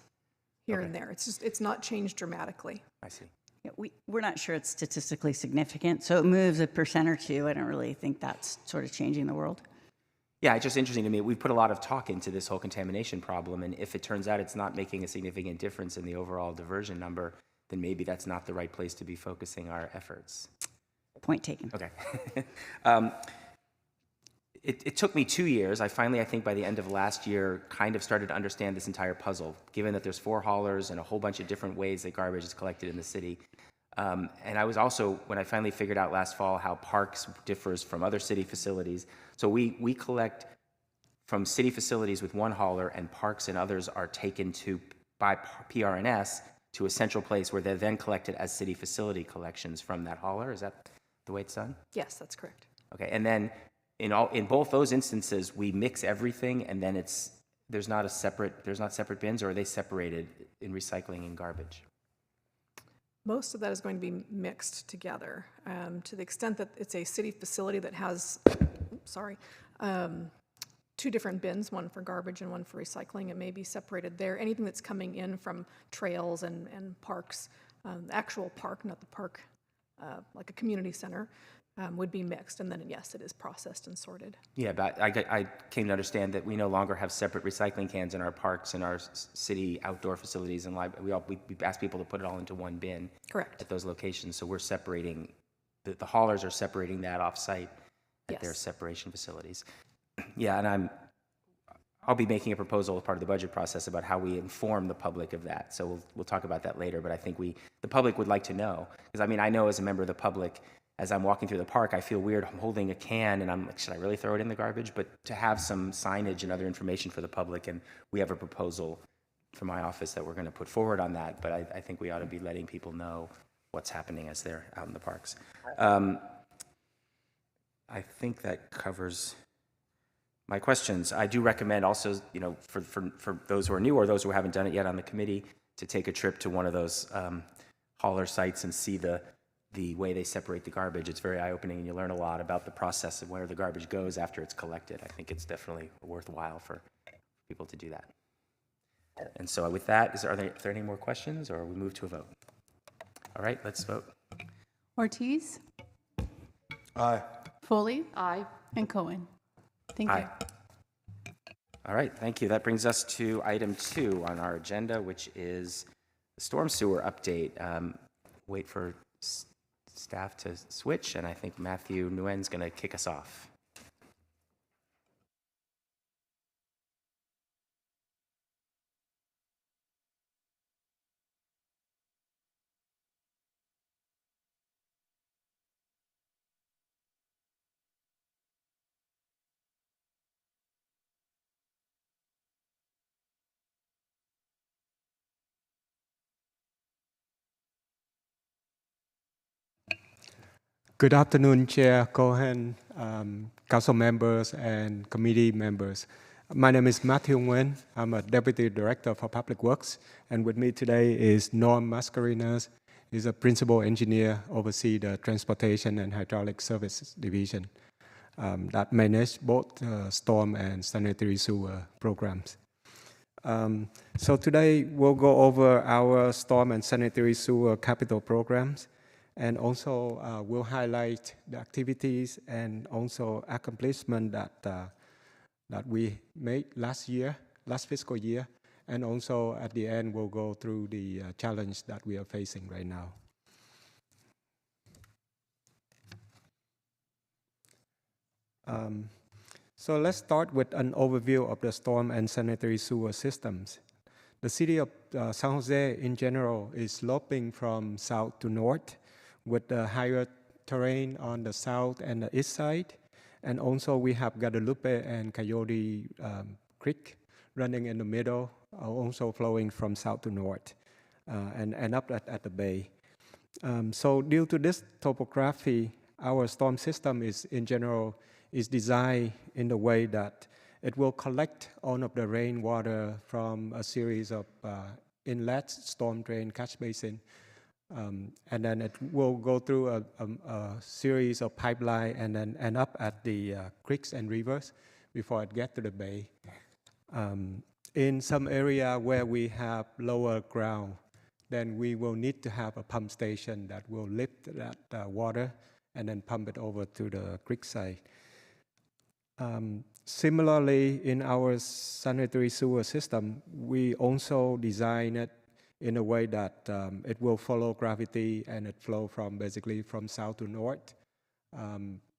C: here and there. It's not changed dramatically.
A: I see.
B: Yeah, we're not sure it's statistically significant, so it moves 1% or 2%. I don't really think that's sort of changing the world.
A: Yeah, it's just interesting to me. We've put a lot of talk into this whole contamination problem, and if it turns out it's not making a significant difference in the overall diversion number, then maybe that's not the right place to be focusing our efforts.
B: Point taken.
A: Okay. It took me 2 years. I finally, I think by the end of last year, kind of started to understand this entire puzzle, given that there's 4 haulers and a whole bunch of different ways that garbage is collected in the city. And I was also, when I finally figured out last fall how parks differs from other city facilities, so we collect from city facilities with one hauler, and parks and others are taken by PRNS to a central place where they're then collected as city facility collections from that hauler. Is that the way it's done?
C: Yes, that's correct.
A: Okay, and then in both those instances, we mix everything, and then there's not separate bins, or are they separated in recycling and garbage?
C: Most of that is going to be mixed together to the extent that it's a city facility that has, 2 different bins, one for garbage and one for recycling. It may be separated there. Anything that's coming in from trails and parks, the actual park, not the park, like a community center, would be mixed, and then yes, it is processed and sorted.
A: Yeah, but I came to understand that we no longer have separate recycling cans in our parks and our city outdoor facilities, and we ask people to put it all into one bin.
C: Correct.
A: At those locations. So we're separating, the haulers are separating that off-site at their separation facilities. Yeah, and I'll be making a proposal as part of the budget process about how we inform the public of that. So we'll talk about that later, but I think the public would like to know, because I know as a member of the public, as I'm walking through the park, I feel weird. I'm holding a can, and I'm like, should I really throw it in the garbage? But to have some signage and other information for the public, and we have a proposal from my office that we're going to put forward on that, but I think we ought to be letting people know what's happening as they're out in the parks. I think that covers my questions. I do recommend also, for those who are new or those who haven't done it yet on the committee, to take a trip to one of those hauler sites and see the way they separate the garbage. It's very eye-opening, and you learn a lot about the process of where the garbage goes after it's collected. I think it's definitely worthwhile for people to do that. And so with that, are there any more questions, or we move to a vote? All right, let's vote.
M: Ortiz?
I: Aye.
M: Foley?
J: Aye.
M: And Cohen? Thank
A: Aye.
M: you.
A: All right, thank you. That brings us to item 2 on our agenda, which is the storm sewer update. Wait for staff to switch, and I think Matthew Nguyen's going to kick us off.
N: Good afternoon, Chair Cohen, council members, and committee members. My name is Matthew Nguyen. I'm a Deputy Director for Public Works, and with me today is Norm Mascarenas. He's a Principal Engineer, oversee the Transportation and Hydraulic Services Division that manage both storm and sanitary sewer programs. So today we'll go over our storm and sanitary sewer capital programs, and also we'll highlight the activities and also accomplishment that we made last fiscal year, and also at the end we'll go through the challenge that we are facing right now. So let's start with an overview of the storm and sanitary sewer systems. The city of San Jose in general is sloping from south to north, with the higher terrain on the south and the east side, And also we have Guadalupe and Coyote Creek running in the middle, also flowing from south to north and end up at the bay. So due to this topography, our storm system is in general is designed in the way that it will collect all of the rainwater from a series of inlets, storm drain, catch basin, and then it will go through a series of pipeline and then end up at the creeks and rivers before it gets to the bay. In some area where we have lower ground, then we will need to have a pump station that will lift that water and then pump it over to the creek side. Similarly, in our sanitary sewer system, we also design it in a way that it will follow gravity and it flow from basically from south to north.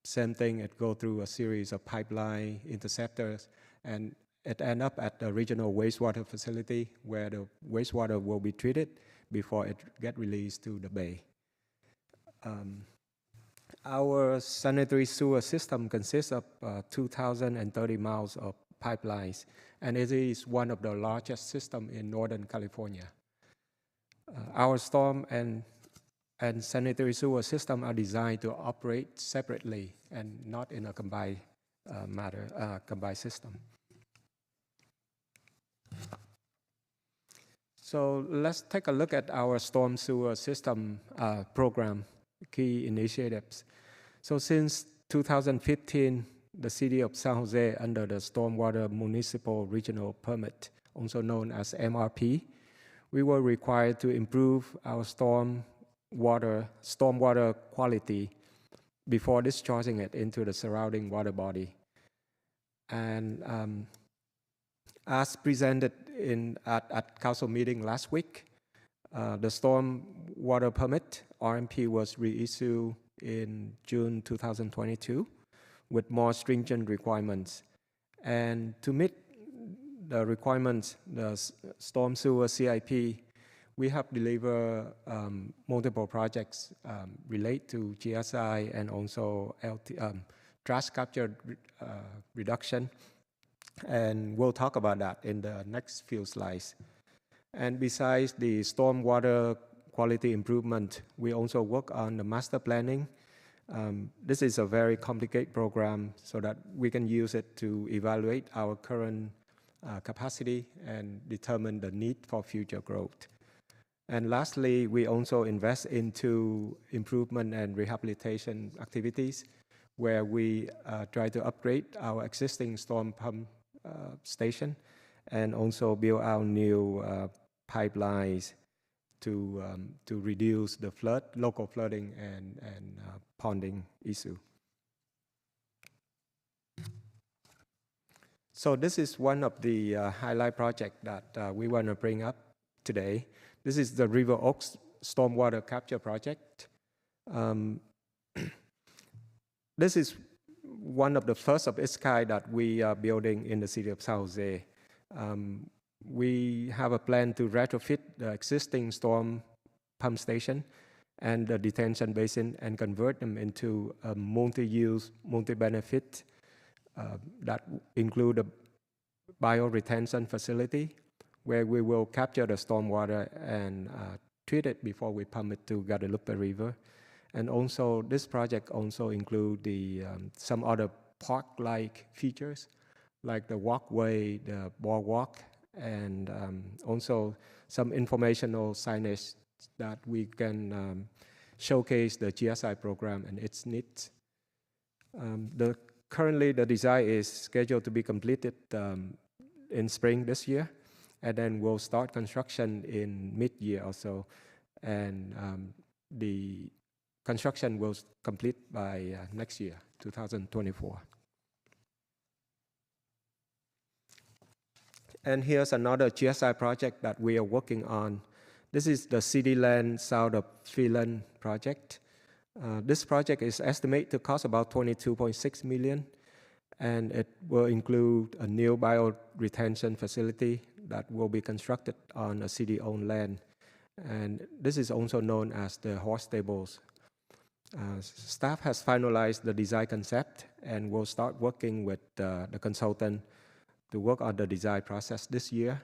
N: Same thing, it go through a series of pipeline interceptors and it end up at the regional wastewater facility where the wastewater will be treated before it get released to the bay. Our sanitary sewer system consists of 2,030 miles of pipelines, and it is one of the largest systems in Northern California. Our storm and sanitary sewer system are designed to operate separately and not in a combined combined system. So let's take a look at our storm sewer system program key initiatives. So since 2015, the city of San Jose, under the Stormwater Municipal Regional Permit, also known as MRP, we were required to improve our stormwater quality before discharging it into the surrounding water body. And as presented at council meeting last week, the storm water permit, RMP, was reissued in June 2022 with more stringent requirements. And to meet the requirements, the storm sewer CIP, we have delivered multiple projects related to GSI and also trash capture reduction. And we'll talk about that in the next few slides. And besides the stormwater quality improvement, we also work on the master planning. This is a very complicated program so that we can use it to evaluate our current capacity and determine the need for future growth. And lastly, we also invest into improvement and rehabilitation activities where we try to upgrade our existing storm pump station and also build out new pipelines to reduce the local flooding and ponding issue. So this is one of the highlight projects that we want to bring up today. This is the River Oaks Stormwater Capture Project. This is one of the first of its kind that we are building in the city of San Jose. We have a plan to retrofit the existing storm pump station and the detention basin and convert them into a multi-use, multi-benefit that include a bioretention facility where we will capture the stormwater and treat it before we pump it to Guadalupe River. And also, this project also include some other park-like features, like the walkway, the boardwalk, and also some informational signage that we can showcase the GSI program and its needs. Currently, the design is scheduled to be completed in spring this year, and then we'll start construction in mid-year or so, and the construction will complete by next year, 2024. And here's another GSI project that we are working on. This is the City Land South of Phelan project. This project is estimated to cost about $22.6 million, and it will include a new bioretention facility that will be constructed on a city-owned land. And this is also known as the horse stables. Staff has finalized the design concept and will start working with the consultant to work on the design process this year.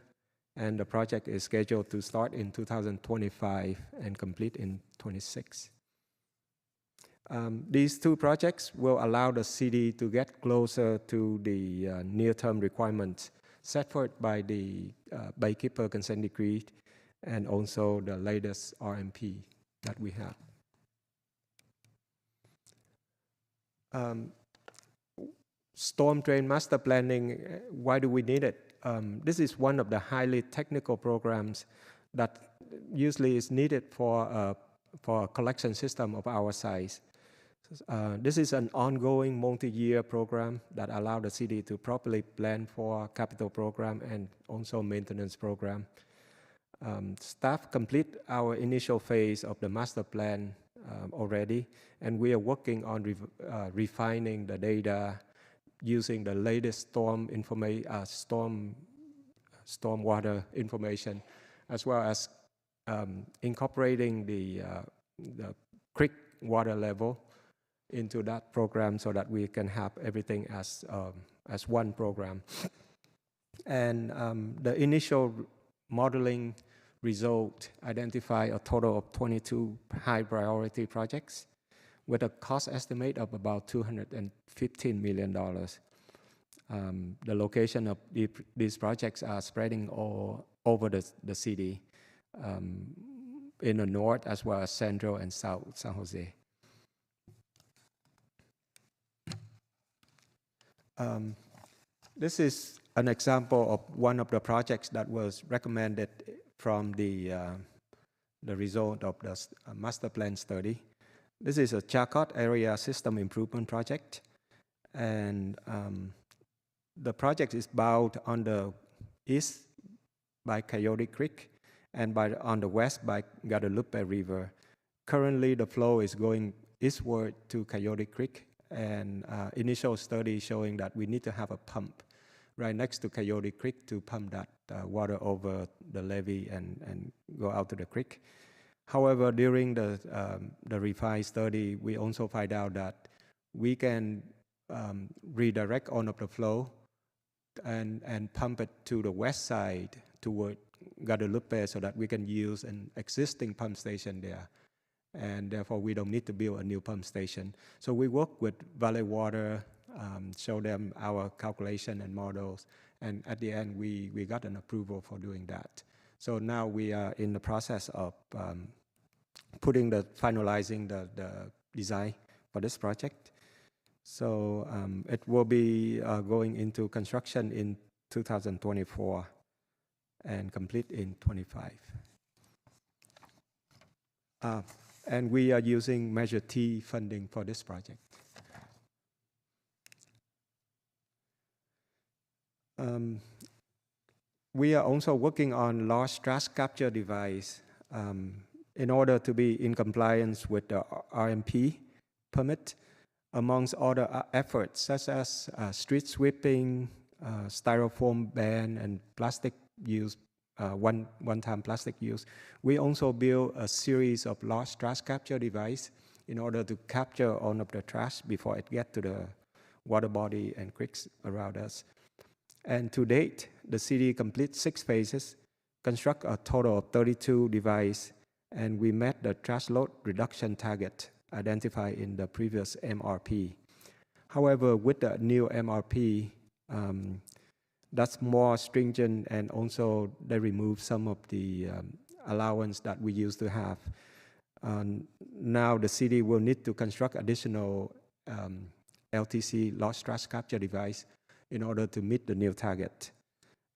N: And the project is scheduled to start in 2025 and complete in 26. These two projects will allow the city to get closer to the near-term requirements set forth by the Baykeeper Consent Decree and also the latest RMP that we have. Storm drain master planning, why do we need it? This is one of the highly technical programs that usually is needed for a collection system of our size. This is an ongoing multi-year program that allows the city to properly plan for capital program and also maintenance program. Staff complete our initial phase of the master plan already, and we are working on refining the data using the latest stormwater information, as well as incorporating the creek water level into that program so that we can have everything as one program. And the initial modeling result identify a total of 22 high priority projects with a cost estimate of about $215 million. The location of these projects are spreading all over the city in the north as well as central and south San Jose. This is an example of one of the projects that was recommended from the result of the master plan study. This is a Chacot area system improvement project, and the project is bound on the east by Coyote Creek and on the west by Guadalupe River. Currently, the flow is going eastward to Coyote Creek, and initial study showing that we need to have a pump right next to Coyote Creek to pump that water over the levee and go out to the creek. However, during the refined study, we also find out that we can redirect all of the flow and pump it to the west side toward Guadalupe so that we can use an existing pump station there. And therefore, we don't need to build a new pump station. So we work with Valley Water, show them our calculation and models, and at the end, we got an approval for doing that. So now we are in the process of finalizing the design for this project. So it will be going into construction in 2024 and complete in 25. And we are using Measure T funding for this project. We are also working on large trash capture device in order to be in compliance with the RMP permit, amongst other efforts such as street sweeping, styrofoam ban, and plastic use, one-time plastic use. We also build a series of large trash capture device in order to capture all of the trash before it gets to the water body and creeks around us. And to date, the city completes 6 phases, construct a total of 32 devices, and we met the trash load reduction target identified in the previous MRP. However, with the new MRP, that's more stringent, and also they remove some of the allowance that we used to have. Now the city will need to construct additional LTC, large trash capture device, in order to meet the new target.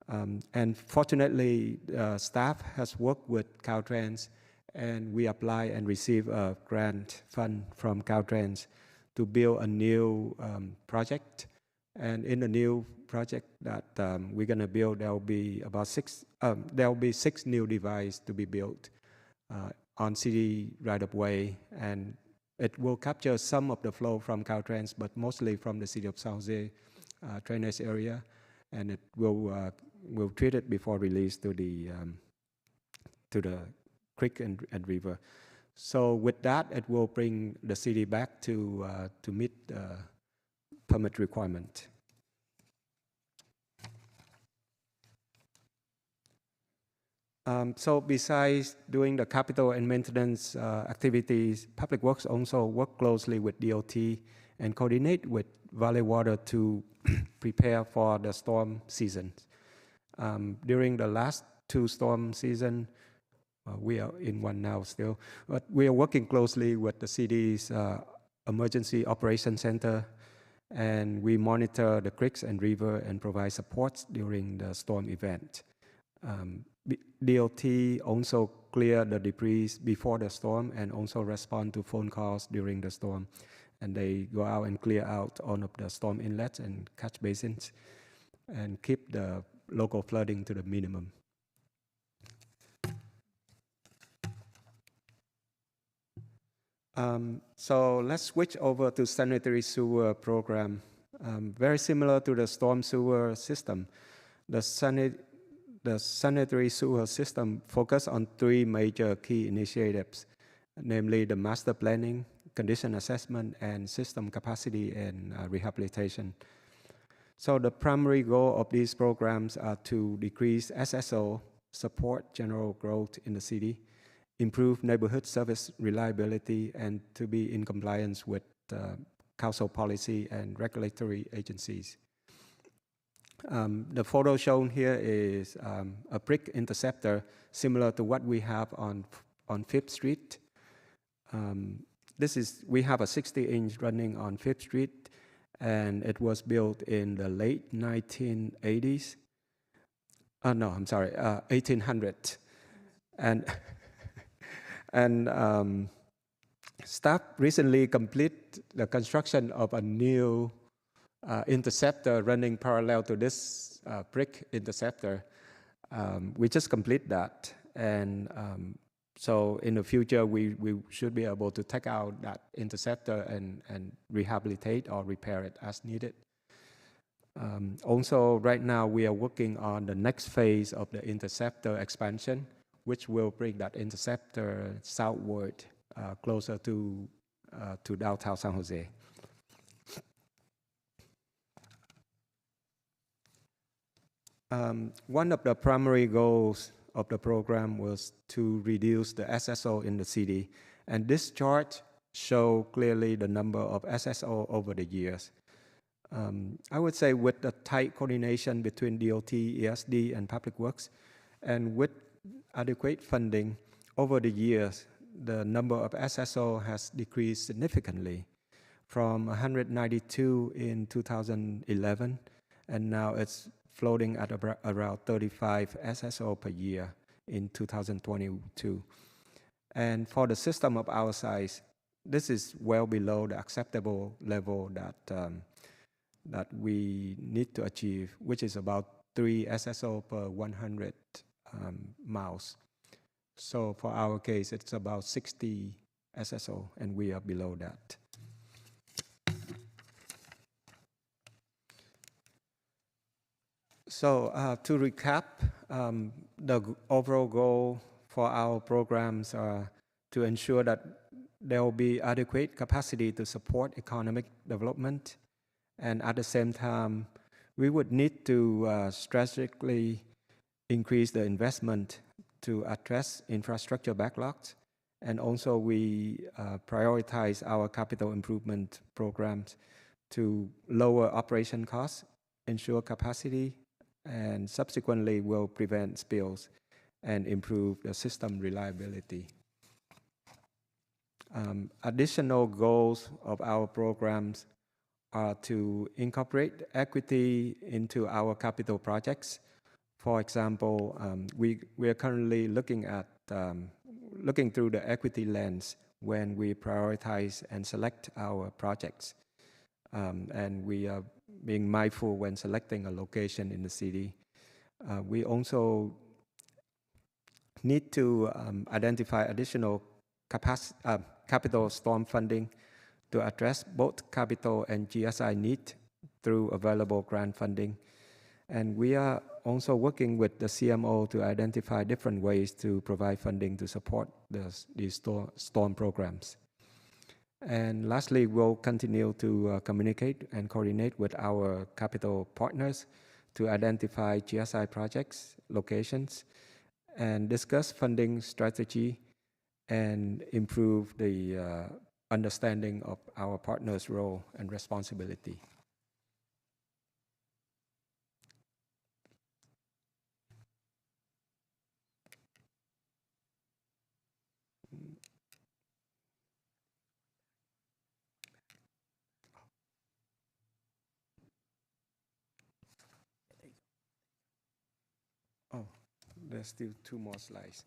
N: And fortunately, staff has worked with Caltrans, and we apply and receive a grant fund from Caltrans to build a new project. And in the new project that we're gonna build, there will be about 6 new devices to be built on city right-of-way, and it will capture some of the flow from Caltrans, but mostly from the city of San Jose drainage area, and it will treat it before release to the creek and river. So with that, it will bring the city back to meet the permit requirement. So besides doing the capital and maintenance activities, Public Works also work closely with DOT and coordinate with Valley Water to prepare for the storm season. During the last 2 storm season, we are in one now still, but we are working closely with the city's emergency operation center, and we monitor the creeks and river and provide supports during the storm event. DOT also clear the debris before the storm and also respond to phone calls during the storm. And they go out and clear out all of the storm inlets and catch basins and keep the local flooding to the minimum. So let's switch over to sanitary sewer program. Very similar to the storm sewer system. The sanitary sewer system focus on 3 major key initiatives, namely the master planning, condition assessment, and system capacity and rehabilitation. So the primary goal of these programs are to decrease SSO, support general growth in the city, improve neighborhood service reliability, and to be in compliance with council policy and regulatory agencies. The photo shown here is a brick interceptor similar to what we have on 5th Street. We have a 60-inch running on 5th Street, and it was built in the late 1980s. No, I'm sorry, 1800. And staff recently completed the construction of a new interceptor running parallel to this brick interceptor. We just complete that, and so in the future we should be able to take out that interceptor and rehabilitate or repair it as needed. Also, right now we are working on the next phase of the interceptor expansion, which will bring that interceptor southward, closer to downtown San Jose. One of the primary goals of the program was to reduce the SSO in the city, and this chart shows clearly the number of SSO over the years. I would say with the tight coordination between DOT, ESD, and Public Works, and with adequate funding over the years, the number of SSO has decreased significantly from 192 in 2011, and now it's floating at around 35 SSO per year in 2022. And for the system of our size, this is well below the acceptable level that we need to achieve, which is about 3 SSO per 100 miles. So for our case, it's about 60 SSO, and we are below that. So to recap, the overall goal for our programs are to ensure that there will be adequate capacity to support economic development, and at the same time, we would need to strategically increase the investment to address infrastructure backlogs, and also we prioritize our capital improvement programs to lower operation costs, ensure capacity, and subsequently will prevent spills and improve the system reliability. Additional goals of our programs are to incorporate equity into our capital projects. For example, we are currently looking through the equity lens when we prioritize and select our projects. And we are being mindful when selecting a location in the city. We also need to identify additional capital storm funding to address both capital and GSI need through available grant funding. And we are also working with the CMO to identify different ways to provide funding to support these storm programs. And lastly, we'll continue to communicate and coordinate with our capital partners to identify GSI projects, locations, and discuss funding strategy and improve the understanding of our partners' role and responsibility. Oh, there's still 2 more slides.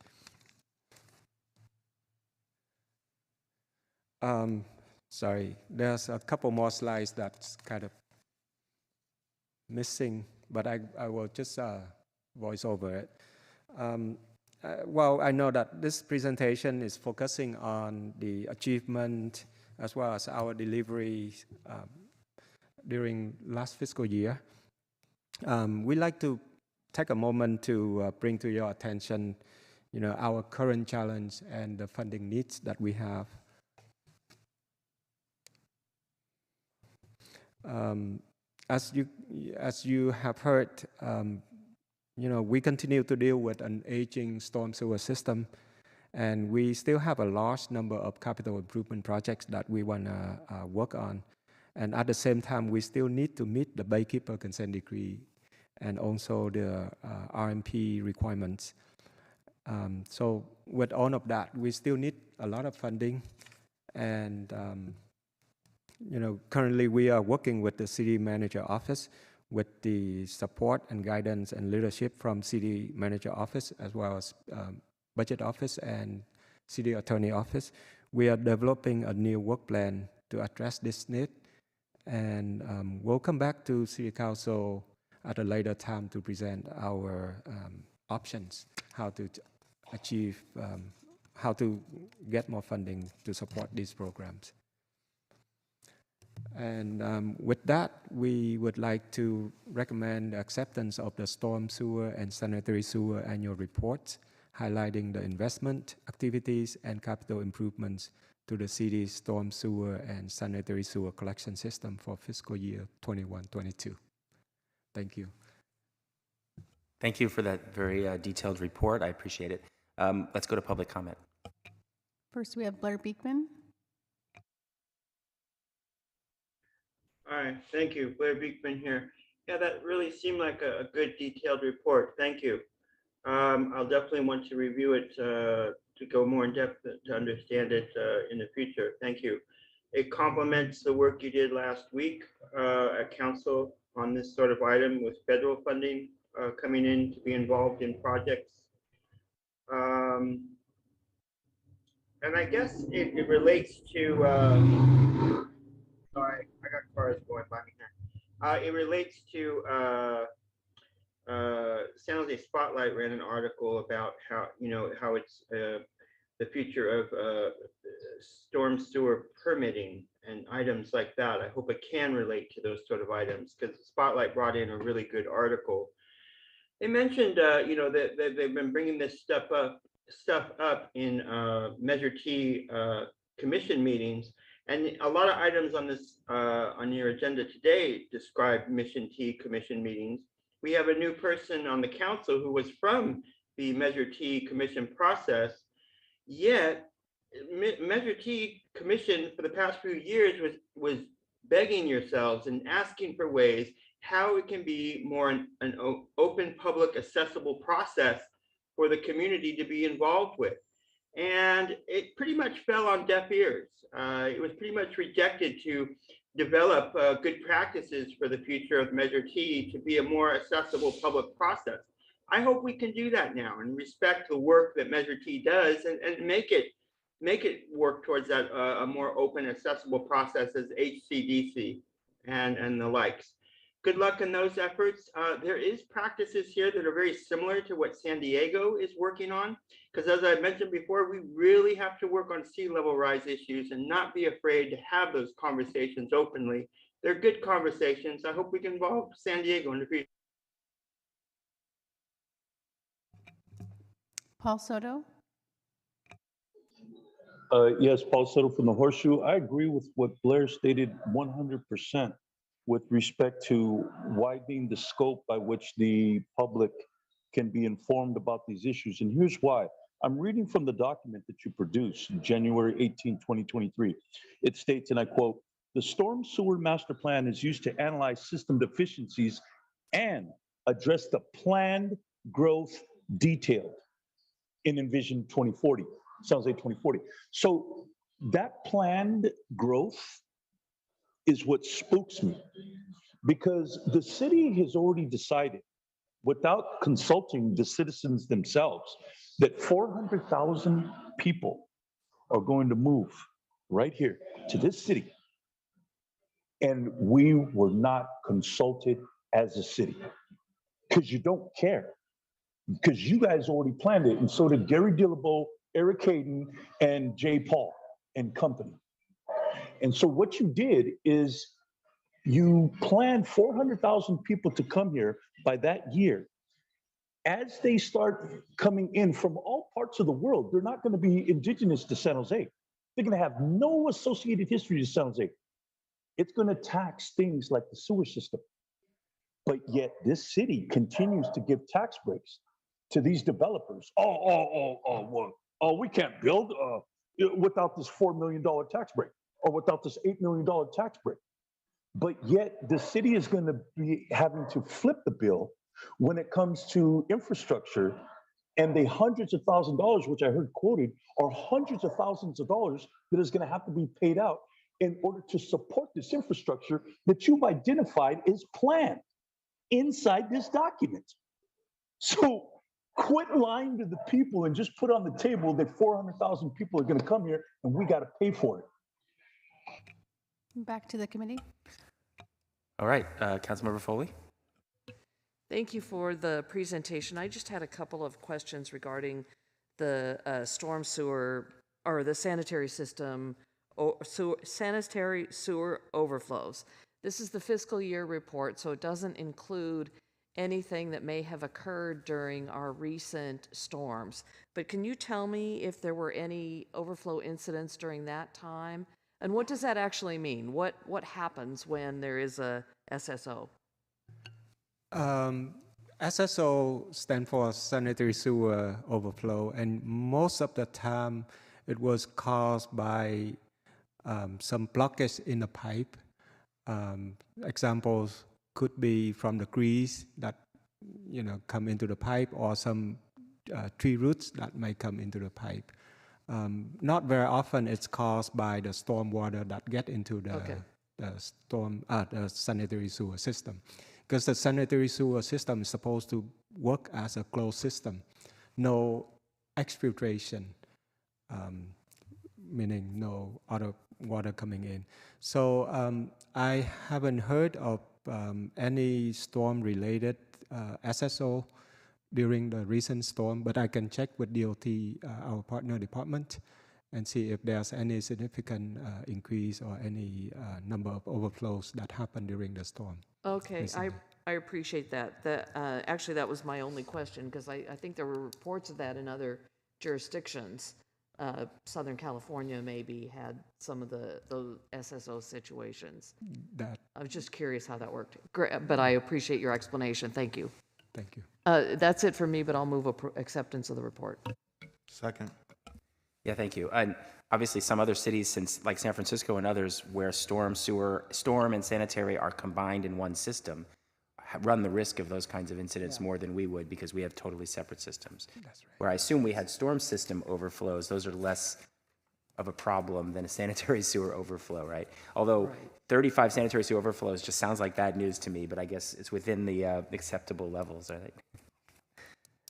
N: Sorry, there's a couple more slides that's kind of missing, but I will just voice over it. Well, I know that this presentation is focusing on the achievement as well as our delivery during last fiscal year. We'd like to take a moment to bring to your attention, our current challenge and the funding needs that we have. As you have heard, we continue to deal with an aging storm sewer system, and we still have a large number of capital improvement projects that we want to work on. And at the same time, we still need to meet the Baykeeper consent decree and also the RMP requirements. So with all of that, we still need a lot of funding. And currently we are working with the city manager office with the support and guidance and leadership from city manager office as well as budget office and city attorney office. We are developing a new work plan to address this need, and we'll come back to city council at a later time to present our options, how to achieve, how to get more funding to support these programs. And with that, we would like to recommend acceptance of the storm sewer and sanitary sewer annual reports, highlighting the investment activities and capital improvements to the city's storm sewer and sanitary sewer collection system for fiscal year 21-22. Thank you.
A: Thank you for that very detailed report. I appreciate it. Let's go to public comment.
M: First, we have Blair Beekman.
H: All right, thank you. Blair Beekman here. Yeah, that really seemed like a good detailed report. Thank you. I'll definitely want to review it to go more in depth to understand it in the future. Thank you. It complements the work you did last week at council on this sort of item with federal funding coming in to be involved in projects. And I guess it relates to sorry, I got cars going by me here. It relates to San Jose Spotlight ran an article about how how it's the future of storm sewer permitting and items like that. I hope it can relate to those sort of items because Spotlight brought in a really good article. They mentioned that they've been bringing this stuff up in Measure T commission meetings. And a lot of items on this on your agenda today describe Mission T commission meetings. We have a new person on the council who was from the Measure T commission process, yet Measure T commission for the past few years was begging yourselves and asking for ways how it can be more an open, public, accessible process for the community to be involved with. And it pretty much fell on deaf ears. It was pretty much rejected to develop good practices for the future of Measure T to be a more accessible public process. I hope we can do that now and respect the work that Measure T does and make it work towards that a more open, accessible process as HCDC and the likes. Good luck in those efforts. There is practices here that are very similar to what San Diego is working on, because as I mentioned before, we really have to work on sea level rise issues and not be afraid to have those conversations openly. They're good conversations. I hope we can involve San Diego in the future.
M: Paul Soto?
G: Yes, Paul Soto from the Horseshoe. I agree with what Blair stated 100% with respect to widening the scope by which the public can be informed about these issues. And here's why. I'm reading from the document that you produced, January 18, 2023. It states, and I quote, "The storm sewer master plan is used to analyze system deficiencies and address the planned growth detailed in Envision 2040, San Jose 2040." So that planned growth is what spooks me, because the city has already decided, without consulting the citizens themselves, that 400,000 people are going to move right here to this city. And we were not consulted as a city, because you don't care, because you guys already planned it, and so did Gary Dillabo, Eric Hayden, and Jay Paul and company. And so what you did is you planned 400,000 people to come here by that year. As they start coming in from all parts of the world, they're not going to be indigenous to San Jose. They're going to have no associated history to San Jose. It's going to tax things like the sewer system. But yet this city continues to give tax breaks to these developers. We can't build without this $4 million tax break, or without this $8 million tax break. But yet the city is going to be having to flip the bill when it comes to infrastructure, and the hundreds of thousands of dollars, which I heard quoted, are hundreds of thousands of dollars that is going to have to be paid out in order to support this infrastructure that you've identified is planned inside this document. So quit lying to the people and just put on the table that 400,000 people are going to come here and we got to pay for it.
M: Back to the committee.
A: All right, Councilmember Foley.
J: Thank you for the presentation. I just had a couple of questions regarding the storm sewer, or the sanitary system, sanitary sewer overflows. This is the fiscal year report, so it doesn't include anything that may have occurred during our recent storms. But can you tell me if there were any overflow incidents during that time? And what does that actually mean? What happens when there is a SSO?
N: SSO stands for sanitary sewer overflow, and most of the time it was caused by some blockage in the pipe. Examples could be from the grease that come into the pipe, or some tree roots that may come into the pipe. Not very often it's caused by the storm water that get into the sanitary sewer system, because the sanitary sewer system is supposed to work as a closed system, no exfiltration, meaning no other water coming in. So I haven't heard of any storm-related SSO during the recent storm, but I can check with DOT, our partner department, and see if there's any significant increase or any number of overflows that happened during the storm.
J: Okay, I appreciate that. Actually, that was my only question, because I think there were reports of that in other jurisdictions. Southern California maybe had some of those SSO situations. I was just curious how that worked. Great, but I appreciate your explanation. Thank you.
N: Thank you.
J: That's it for me, but I'll move acceptance of the report.
I: Second.
A: Yeah, thank you. And obviously, some other cities, like San Francisco and others, where storm and sanitary are combined in one system, run the risk of those kinds of incidents more than we would, because we have totally separate systems. That's right. Where I assume we had storm system overflows, those are less of a problem than a sanitary sewer overflow, right? Although 35 sanitary sewer overflows just sounds like bad news to me, but I guess it's within the acceptable levels, I think.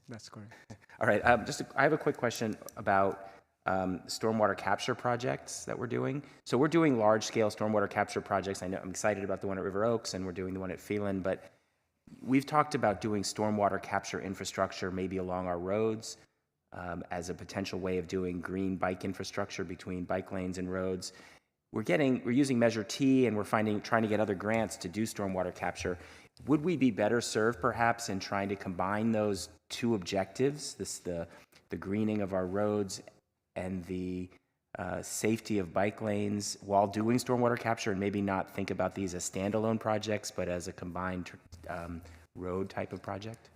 N: That's correct.
A: All right, I have a quick question about stormwater capture projects that we're doing. So we're doing large-scale stormwater capture projects. I know I'm excited about the one at River Oaks, and we're doing the one at Phelan, but we've talked about doing stormwater capture infrastructure maybe along our roads as a potential way of doing green bike infrastructure between bike lanes and roads. We're using Measure T, and we're trying to get other grants to do stormwater capture. Would we be better served perhaps in trying to combine those two objectives, the the greening of our roads and the safety of bike lanes while doing stormwater capture, and maybe not think about these as standalone projects, but as a combined road type of project?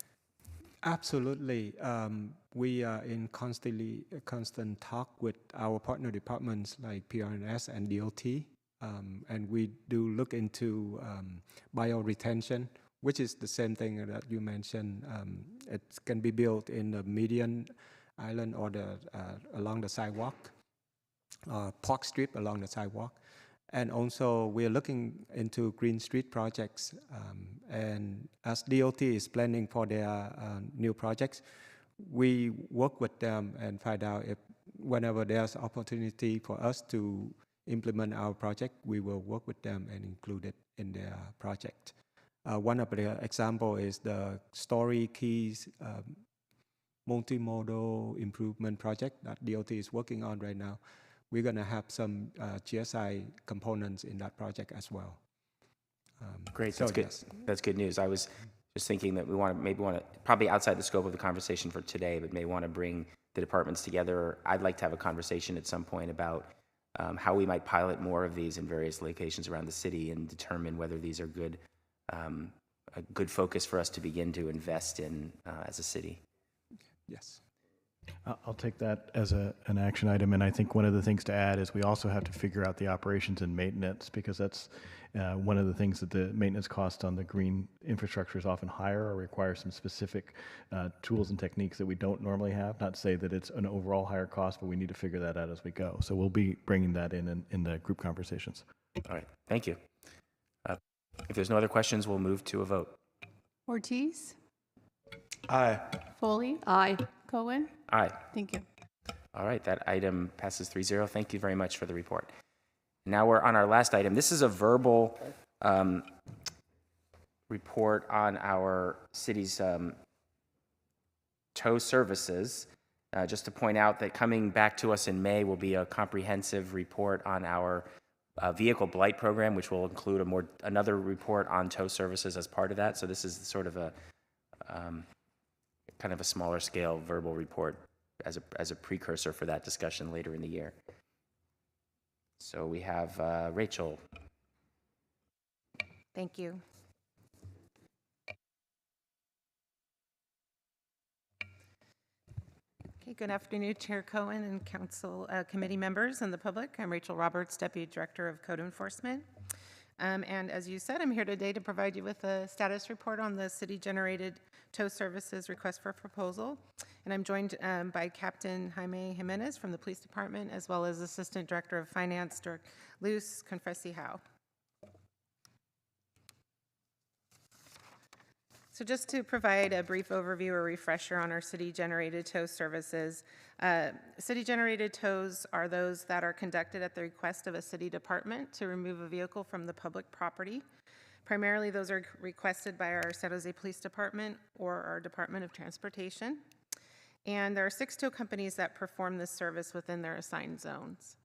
N: Absolutely. We are in constant talk with our partner departments like PRNS and DOT, and we do look into bioretention, which is the same thing that you mentioned. It can be built in the median island or along the sidewalk, park strip along the sidewalk. And also we're looking into green street projects. And as DOT is planning for their new projects, we work with them and find out if whenever there's opportunity for us to implement our project, we will work with them and include it in their project. One of the example is the Story Keys multimodal improvement project that DOT is working on right now. We're going to have some GSI components in that project as well.
A: Great, that's good. Yes. That's good news. I was just thinking that we maybe want to, probably outside the scope of the conversation for today, but may want to bring the departments together. I'd like to have a conversation at some point about how we might pilot more of these in various locations around the city and determine whether these are a good focus for us to begin to invest in as a city.
N: Yes.
K: I'll take that as an action item, and I think one of the things to add is we also have to figure out the operations and maintenance, because that's one of the things that the maintenance cost on the green infrastructure is often higher or requires some specific tools and techniques that we don't normally have. Not to say that it's an overall higher cost, but we need to figure that out as we go. So we'll be bringing that in the group conversations.
A: All right, thank you. If there's no other questions, we'll move to a vote.
M: Ortiz?
I: Aye.
M: Foley?
J: Aye.
M: Cohen?
A: Aye.
M: Thank you.
A: All right, that item passes 3-0. Thank you very much for the report. Now we're on our last item. This is a verbal report on our city's tow services. Just to point out that coming back to us in May will be a comprehensive report on our vehicle blight program, which will include another report on tow services as part of that. So this is sort of a kind of a smaller scale verbal report as a precursor for that discussion later in the year. So we have Rachel.
O: Thank you. Okay, good afternoon, Chair Cohen and Council committee members and the public. I'm Rachel Roberts, Deputy Director of Code Enforcement. And as you said, I'm here today to provide you with a status report on the city-generated tow services request for proposal. And I'm joined by Captain Jaime Jimenez from the Police Department, as well as Assistant Director of Finance, Luz Confresi-Howe. So just to provide a brief overview or refresher on our city-generated tow services, city-generated tows are those that are conducted at the request of a city department to remove a vehicle from the public property. Primarily, those are requested by our San Jose Police Department or our Department of Transportation. And there are 6 tow companies that perform this service within their assigned zones.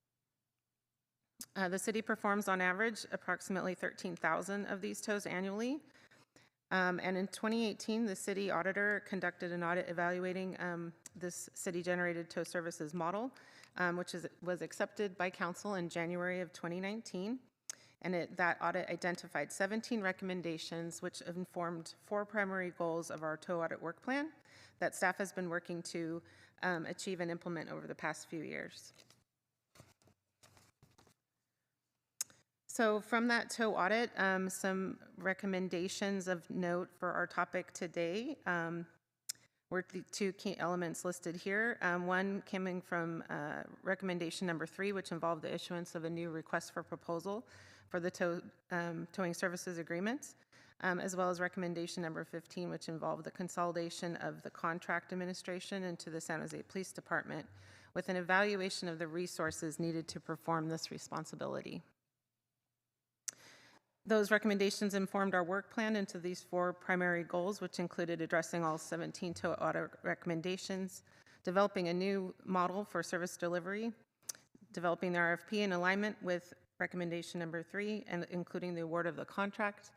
O: The city performs on average approximately 13,000 of these tows annually. And in 2018, the city auditor conducted an audit evaluating this city-generated tow services model, which was accepted by council in January of 2019. And that audit identified 17 recommendations, which informed 4 primary goals of our tow audit work plan that staff has been working to achieve and implement over the past few years. So from that tow audit, some recommendations of note for our topic today were the 2 key elements listed here. One coming from recommendation number 3, which involved the issuance of a new request for proposal for the towing services agreements, as well as recommendation number 15, which involved the consolidation of the contract administration into the San Jose Police Department with an evaluation of the resources needed to perform this responsibility. Those recommendations informed our work plan into these 4 primary goals, which included addressing all 17 tow audit recommendations, developing a new model for service delivery, developing the RFP in alignment with recommendation number 3, and including the award of the contract,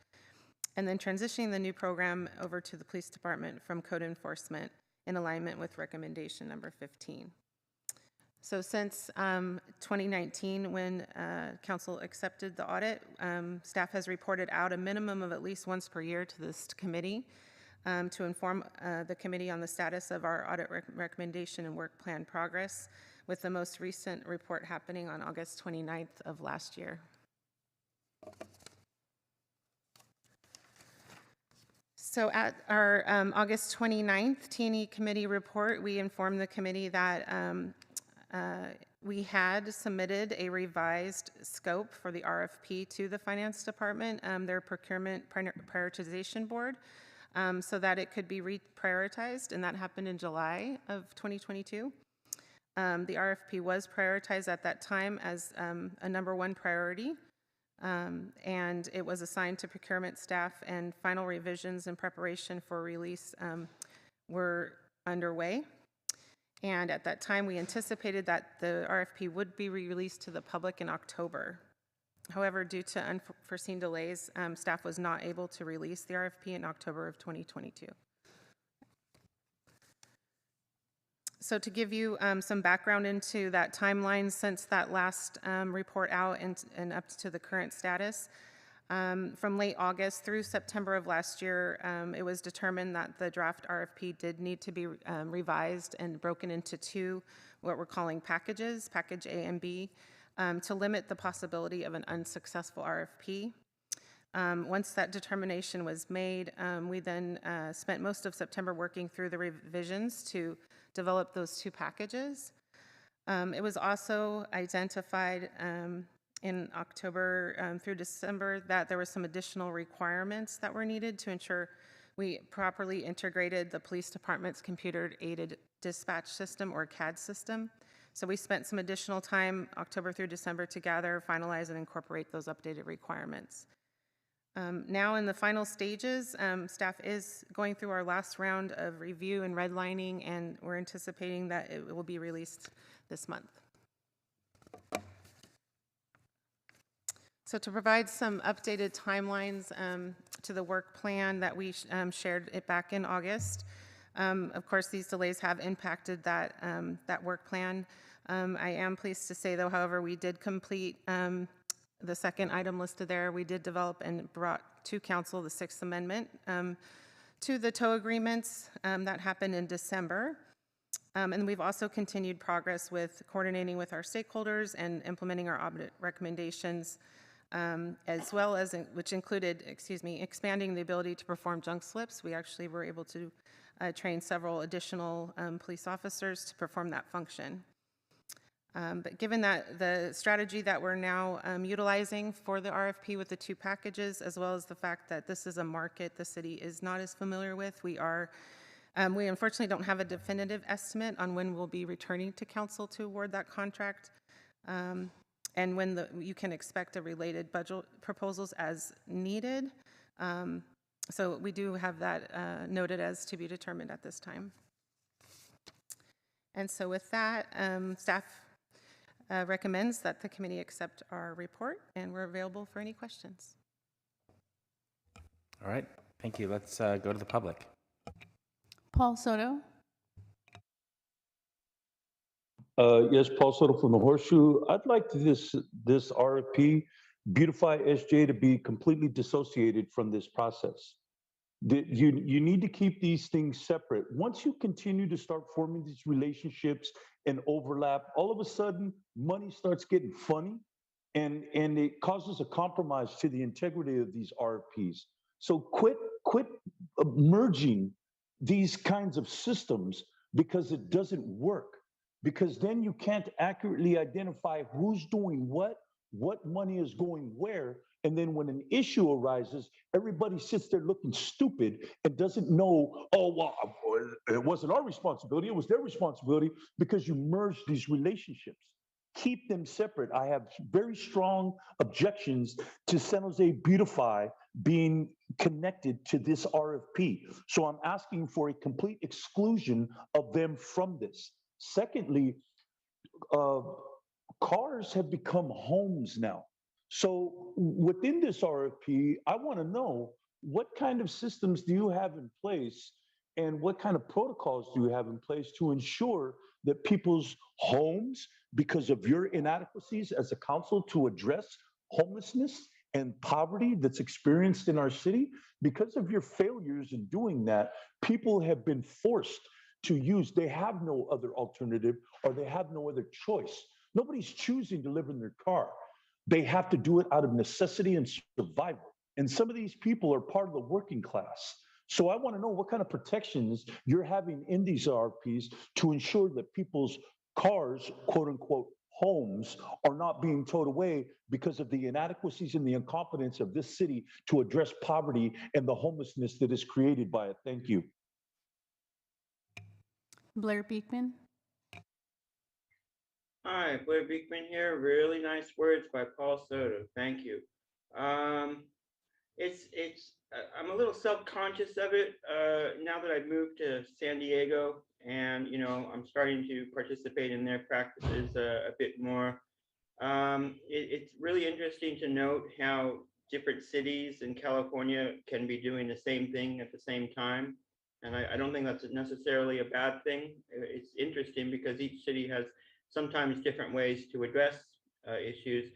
O: and then transitioning the new program over to the police department from code enforcement in alignment with recommendation number 15. So since 2019, when council accepted the audit, staff has reported out a minimum of at least once per year to this committee to inform the committee on the status of our audit recommendation and work plan progress, with the most recent report happening on August 29th of last year. So at our August 29th T&E committee report, we informed the committee that we had submitted a revised scope for the RFP to the finance department, their procurement prioritization board, so that it could be reprioritized, and that happened in July of 2022. The RFP was prioritized at that time as a #1 priority, and it was assigned to procurement staff, and final revisions in preparation for release were underway. And at that time, we anticipated that the RFP would be released to the public in October. However, due to unforeseen delays, staff was not able to release the RFP in October of 2022. So to give you some background into that timeline since that last report out and up to the current status, from late August through September of last year, it was determined that the draft RFP did need to be revised and broken into two, what we're calling packages, package A and B, to limit the possibility of an unsuccessful RFP. Once that determination was made, we then spent most of September working through the revisions to develop those two packages. It was also identified in October through December that there were some additional requirements that were needed to ensure we properly integrated the police department's computer-aided dispatch system, or CAD system. So we spent some additional time, October through December, to gather, finalize, and incorporate those updated requirements. Now in the final stages, staff is going through our last round of review and redlining, and we're anticipating that it will be released this month. So to provide some updated timelines to the work plan that we shared it back in August, of course, these delays have impacted that work plan. I am pleased to say, though, however, we did complete the second item listed there. We did develop and brought to council the 6th Amendment to the tow agreements that happened in December. And we've also continued progress with coordinating with our stakeholders and implementing our audit recommendations, as well as, which included, expanding the ability to perform junk slips. We actually were able to train several additional police officers to perform that function. But given that the strategy that we're now utilizing for the RFP with the two packages, as well as the fact that this is a market the city is not as familiar with, we unfortunately don't have a definitive estimate on when we'll be returning to council to award that contract, and when you can expect a related budget proposals as needed. So we do have that noted as to be determined at this time. And so with that, staff recommends that the committee accept our report, and we're available for any questions.
A: All right, thank you. Let's go to the public.
M: Paul Soto.
G: Yes, Paul Soto from the Horseshoe. I'd like this RFP, Beautify SJ, to be completely dissociated from this process. You need to keep these things separate. Once you continue to start forming these relationships and overlap, all of a sudden money starts getting funny, and it causes a compromise to the integrity of these RFPs. So quit merging these kinds of systems, because it doesn't work. Because then you can't accurately identify who's doing what money is going where, and then when an issue arises, everybody sits there looking stupid and doesn't know, oh, well, it wasn't our responsibility, it was their responsibility, because you merged these relationships. Keep them separate. I have very strong objections to San Jose Beautify being connected to this RFP. So I'm asking for a complete exclusion of them from this. Secondly, cars have become homes now. So within this RFP, I want to know, what kind of systems do you have in place, And what kind of protocols do you have in place to ensure that people's homes, because of your inadequacies as a council to address homelessness and poverty that's experienced in our city, because of your failures in doing that, people have been forced to use, they have no other alternative or they have no other choice. Nobody's choosing to live in their car. They have to do it out of necessity and survival. And some of these people are part of the working class. So I want to know what kind of protections you're having in these RFPs to ensure that people's cars, quote unquote, homes are not being towed away because of the inadequacies and the incompetence of this city to address poverty and the homelessness that is created by it. Thank you.
M: Blair Beekman.
H: Hi, Blair Beekman here. Really nice words by Paul Soto. Thank you. I'm a little self-conscious of it now that I've moved to San Diego, and I'm starting to participate in their practices a bit more. It's really interesting to note how different cities in California can be doing the same thing at the same time. And I don't think that's necessarily a bad thing. It's interesting because each city has sometimes different ways to address issues.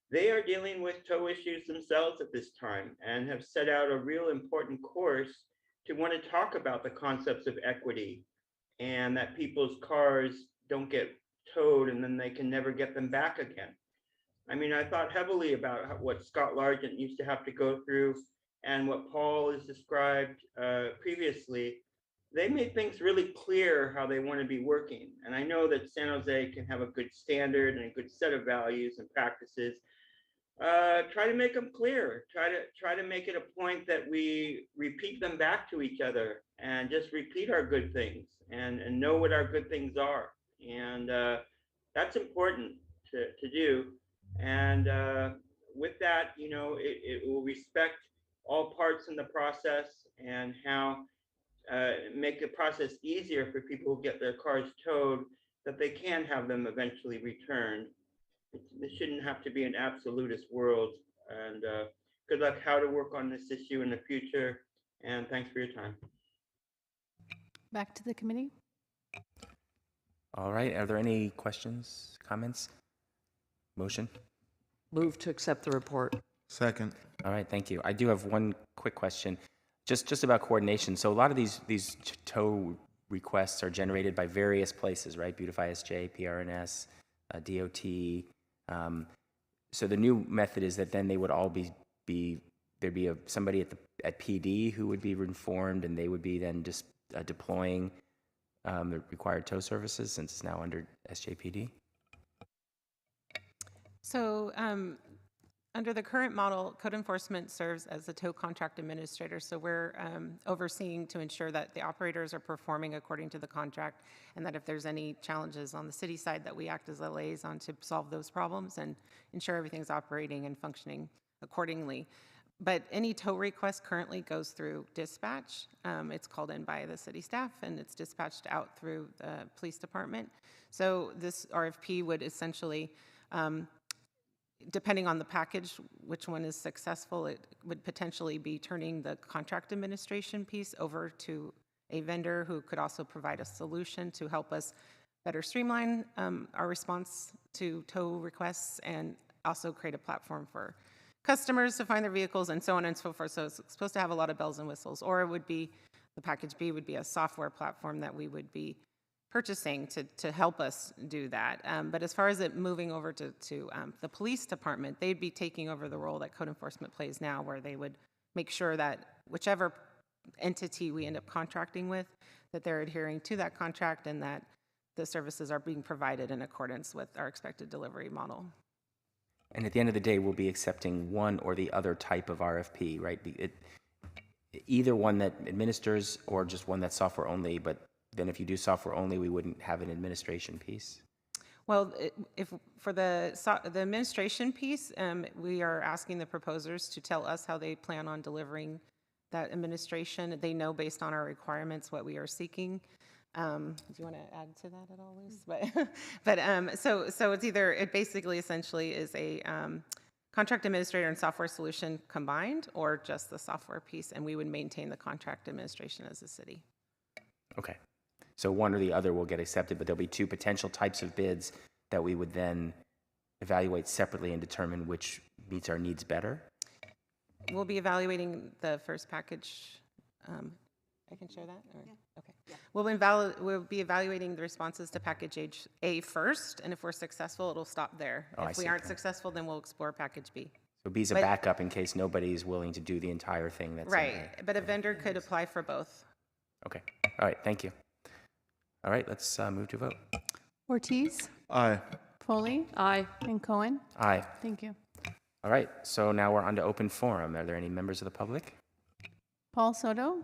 H: They are dealing with tow issues themselves at this time and have set out a real important course to want to talk about the concepts of equity and that people's cars don't get towed and then they can never get them back again. I mean, I thought heavily about what Scott Largent used to have to go through and what Paul has described previously. They made things really clear how they want to be working. And I know that San Jose can have a good standard and a good set of values and practices. Try to make them clear. Try to make it a point that we repeat them back to each other and just repeat our good things and know what our good things are. And that's important to do. And with that, it will respect all parts in the process and how make the process easier for people who get their cars towed, that they can have them eventually returned. This shouldn't have to be an absolutist world. And good luck how to work on this issue in the future. And thanks for your time.
M: Back to the committee.
A: All right. Are there any questions, comments? Motion?
J: Move to accept the report.
I: Second.
A: All right. Thank you. I do have one quick question, just about coordination. So a lot of these tow requests are generated by various places, right? Beautify SJ, PRNS, DOT. So the new method is that then they would all there'd be somebody at PD who would be informed, and they would be then just deploying the required tow services, since it's now under SJPD.
O: So under the current model, code enforcement serves as a tow contract administrator. So we're overseeing to ensure that the operators are performing according to the contract, and that if there's any challenges on the city side, that we act as a liaison to solve those problems and ensure everything's operating and functioning accordingly. But any tow request currently goes through dispatch. It's called in by the city staff and it's dispatched out through the police department. So this RFP would essentially, depending on the package, which one is successful, it would potentially be turning the contract administration piece over to a vendor who could also provide a solution to help us better streamline our response to tow requests and also create a platform for customers to find their vehicles and so on and so forth. So it's supposed to have a lot of bells and whistles. Or it would be, the package B would be a software platform that we would be purchasing to help us do that. But as far as it moving over to the police department, they'd be taking over the role that code enforcement plays now, where they would make sure that whichever entity we end up contracting with, that they're adhering to that contract and that the services are being provided in accordance with our expected delivery model.
A: And at the end of the day, we'll be accepting one or the other type of RFP, right? Either one that administers or just one that's software only, but then if you do software only, we wouldn't have an administration piece.
O: Well, if for the administration piece, we are asking the proposers to tell us how they plan on delivering that administration. They know based on our requirements what we are seeking. Do you want to add to that at all, Luce? But so it's either, it basically essentially is a contract administrator and software solution combined, or just the software piece, and we would maintain the contract administration as a city.
A: Okay. So one or the other will get accepted, but there'll be two potential types of bids that we would then evaluate separately and determine which meets our needs better?
O: We'll be evaluating the first package. I can share that? Or? Yeah. Okay. Yeah. We'll be evaluating the responses to package A first, and if we're successful, it'll stop there.
A: Oh,
O: if we aren't successful, then we'll explore package B.
A: So B's a backup in case nobody is willing to do the entire thing that's in
O: right.
A: A.
O: But a vendor could apply for both.
A: Okay. All right. Thank you. All right. Let's move to vote.
M: Ortiz?
I: Aye.
M: Foley?
J: Aye.
M: And Cohen?
A: Aye.
M: Thank you.
A: All right. So now we're on to open forum. Are there any members of the public?
M: Paul Soto?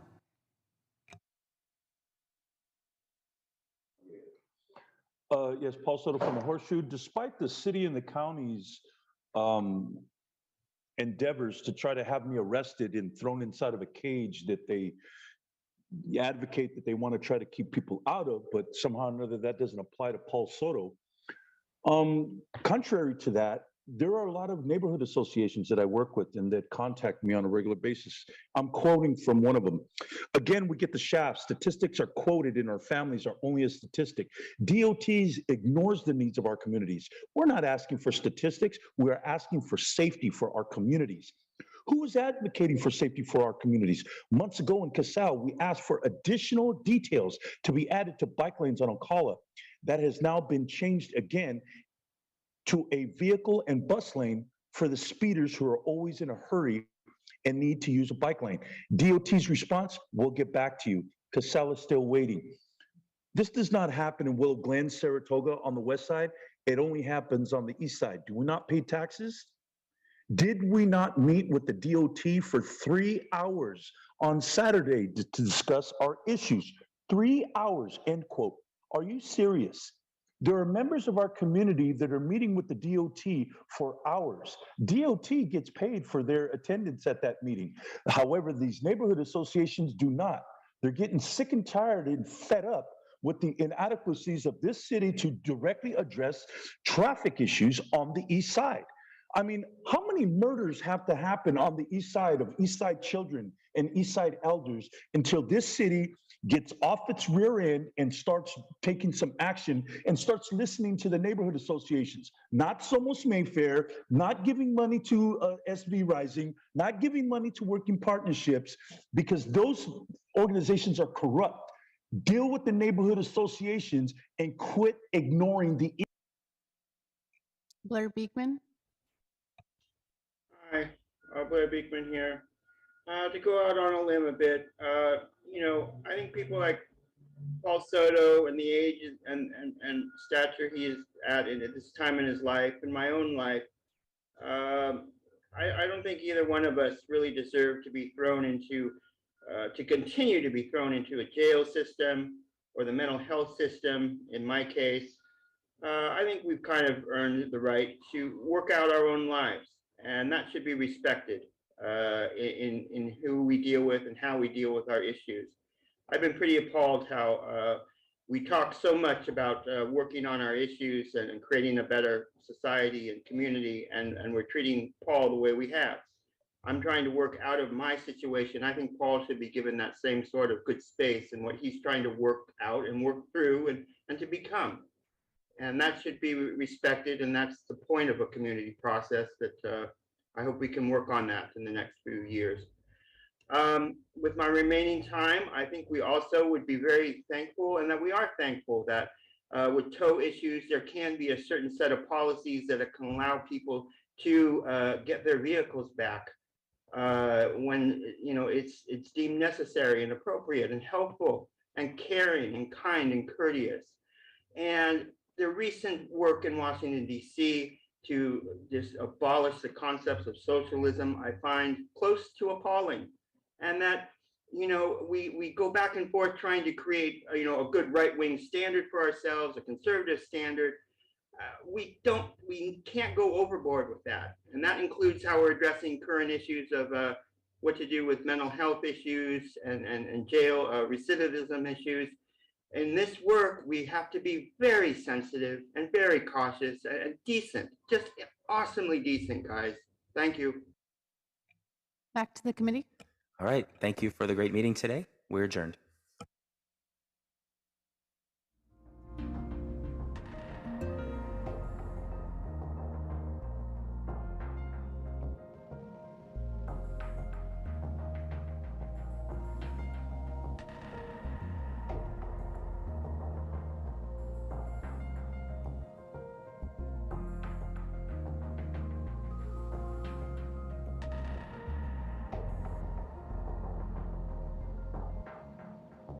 G: Yes, Paul Soto from the Horseshoe. Despite the city and the county's endeavors to try to have me arrested and thrown inside of a cage that they advocate that they want to try to keep people out of, but somehow or another that doesn't apply to Paul Soto. Contrary to that, there are a lot of neighborhood associations that I work with and that contact me on a regular basis. I'm quoting from one of them. Again, we get the shaft. Statistics are quoted in our families are only a statistic. DOTs ignores the needs of our communities. We're not asking for statistics. We're asking for safety for our communities. Who is advocating for safety for our communities? Months ago in Casal, we asked for additional details to be added to bike lanes on Ocala. That has now been changed again to a vehicle and bus lane for the speeders who are always in a hurry and need to use a bike lane. DOT's response, we'll get back to you. Casal is still waiting. This does not happen in Willow Glen, Saratoga on the west side. It only happens on the east side. Do we not pay taxes? Did we not meet with the DOT for 3 hours on Saturday to discuss our issues? 3 hours, end quote. Are you serious? There are members of our community that are meeting with the DOT for hours. DOT gets paid for their attendance at that meeting. However, these neighborhood associations do not. They're getting sick and tired and fed up with the inadequacies of this city to directly address traffic issues on the east side. I mean, how many murders have to happen on the east side of East Side children and East Side elders until this city gets off its rear end and starts taking some action and starts listening to the neighborhood associations? Not Somos Mayfair, not giving money to SB Rising, not giving money to working partnerships, because those organizations are corrupt. Deal with the neighborhood associations and quit ignoring the.
M: Blair Beekman?
H: Hi, Blair Beekman here. To go out on a limb a bit, I think people like Paul Soto and the age and stature he is at this time in his life, and my own life, I don't think either one of us really deserve to be thrown into, to continue to be thrown into a jail system or the mental health system, in my case. I think we've kind of earned the right to work out our own lives, and that should be respected in who we deal with and how we deal with our issues. I've been pretty appalled how we talk so much about working on our issues and creating a better society and community, and we're treating Paul the way we have. I'm trying to work out of my situation. I think Paul should be given that same sort of good space in what he's trying to work out and work through and to become. And that should be respected, and that's the point of a community process that I hope we can work on that in the next few years. With my remaining time, I think we also would be very thankful, and that we are thankful that with tow issues, there can be a certain set of policies that can allow people to get their vehicles back when it's deemed necessary and appropriate and helpful and caring and kind and courteous. And the recent work in Washington, D.C. to just abolish the concepts of socialism, I find close to appalling. And that, we go back and forth trying to create, a good right-wing standard for ourselves, a conservative standard. We can't go overboard with that. And that includes how we're addressing current issues of what to do with mental health issues and jail recidivism issues. In this work, we have to be very sensitive and very cautious and decent, just awesomely decent, guys. Thank you.
M: Back to the committee.
A: All right. Thank you for the great meeting today. We're adjourned.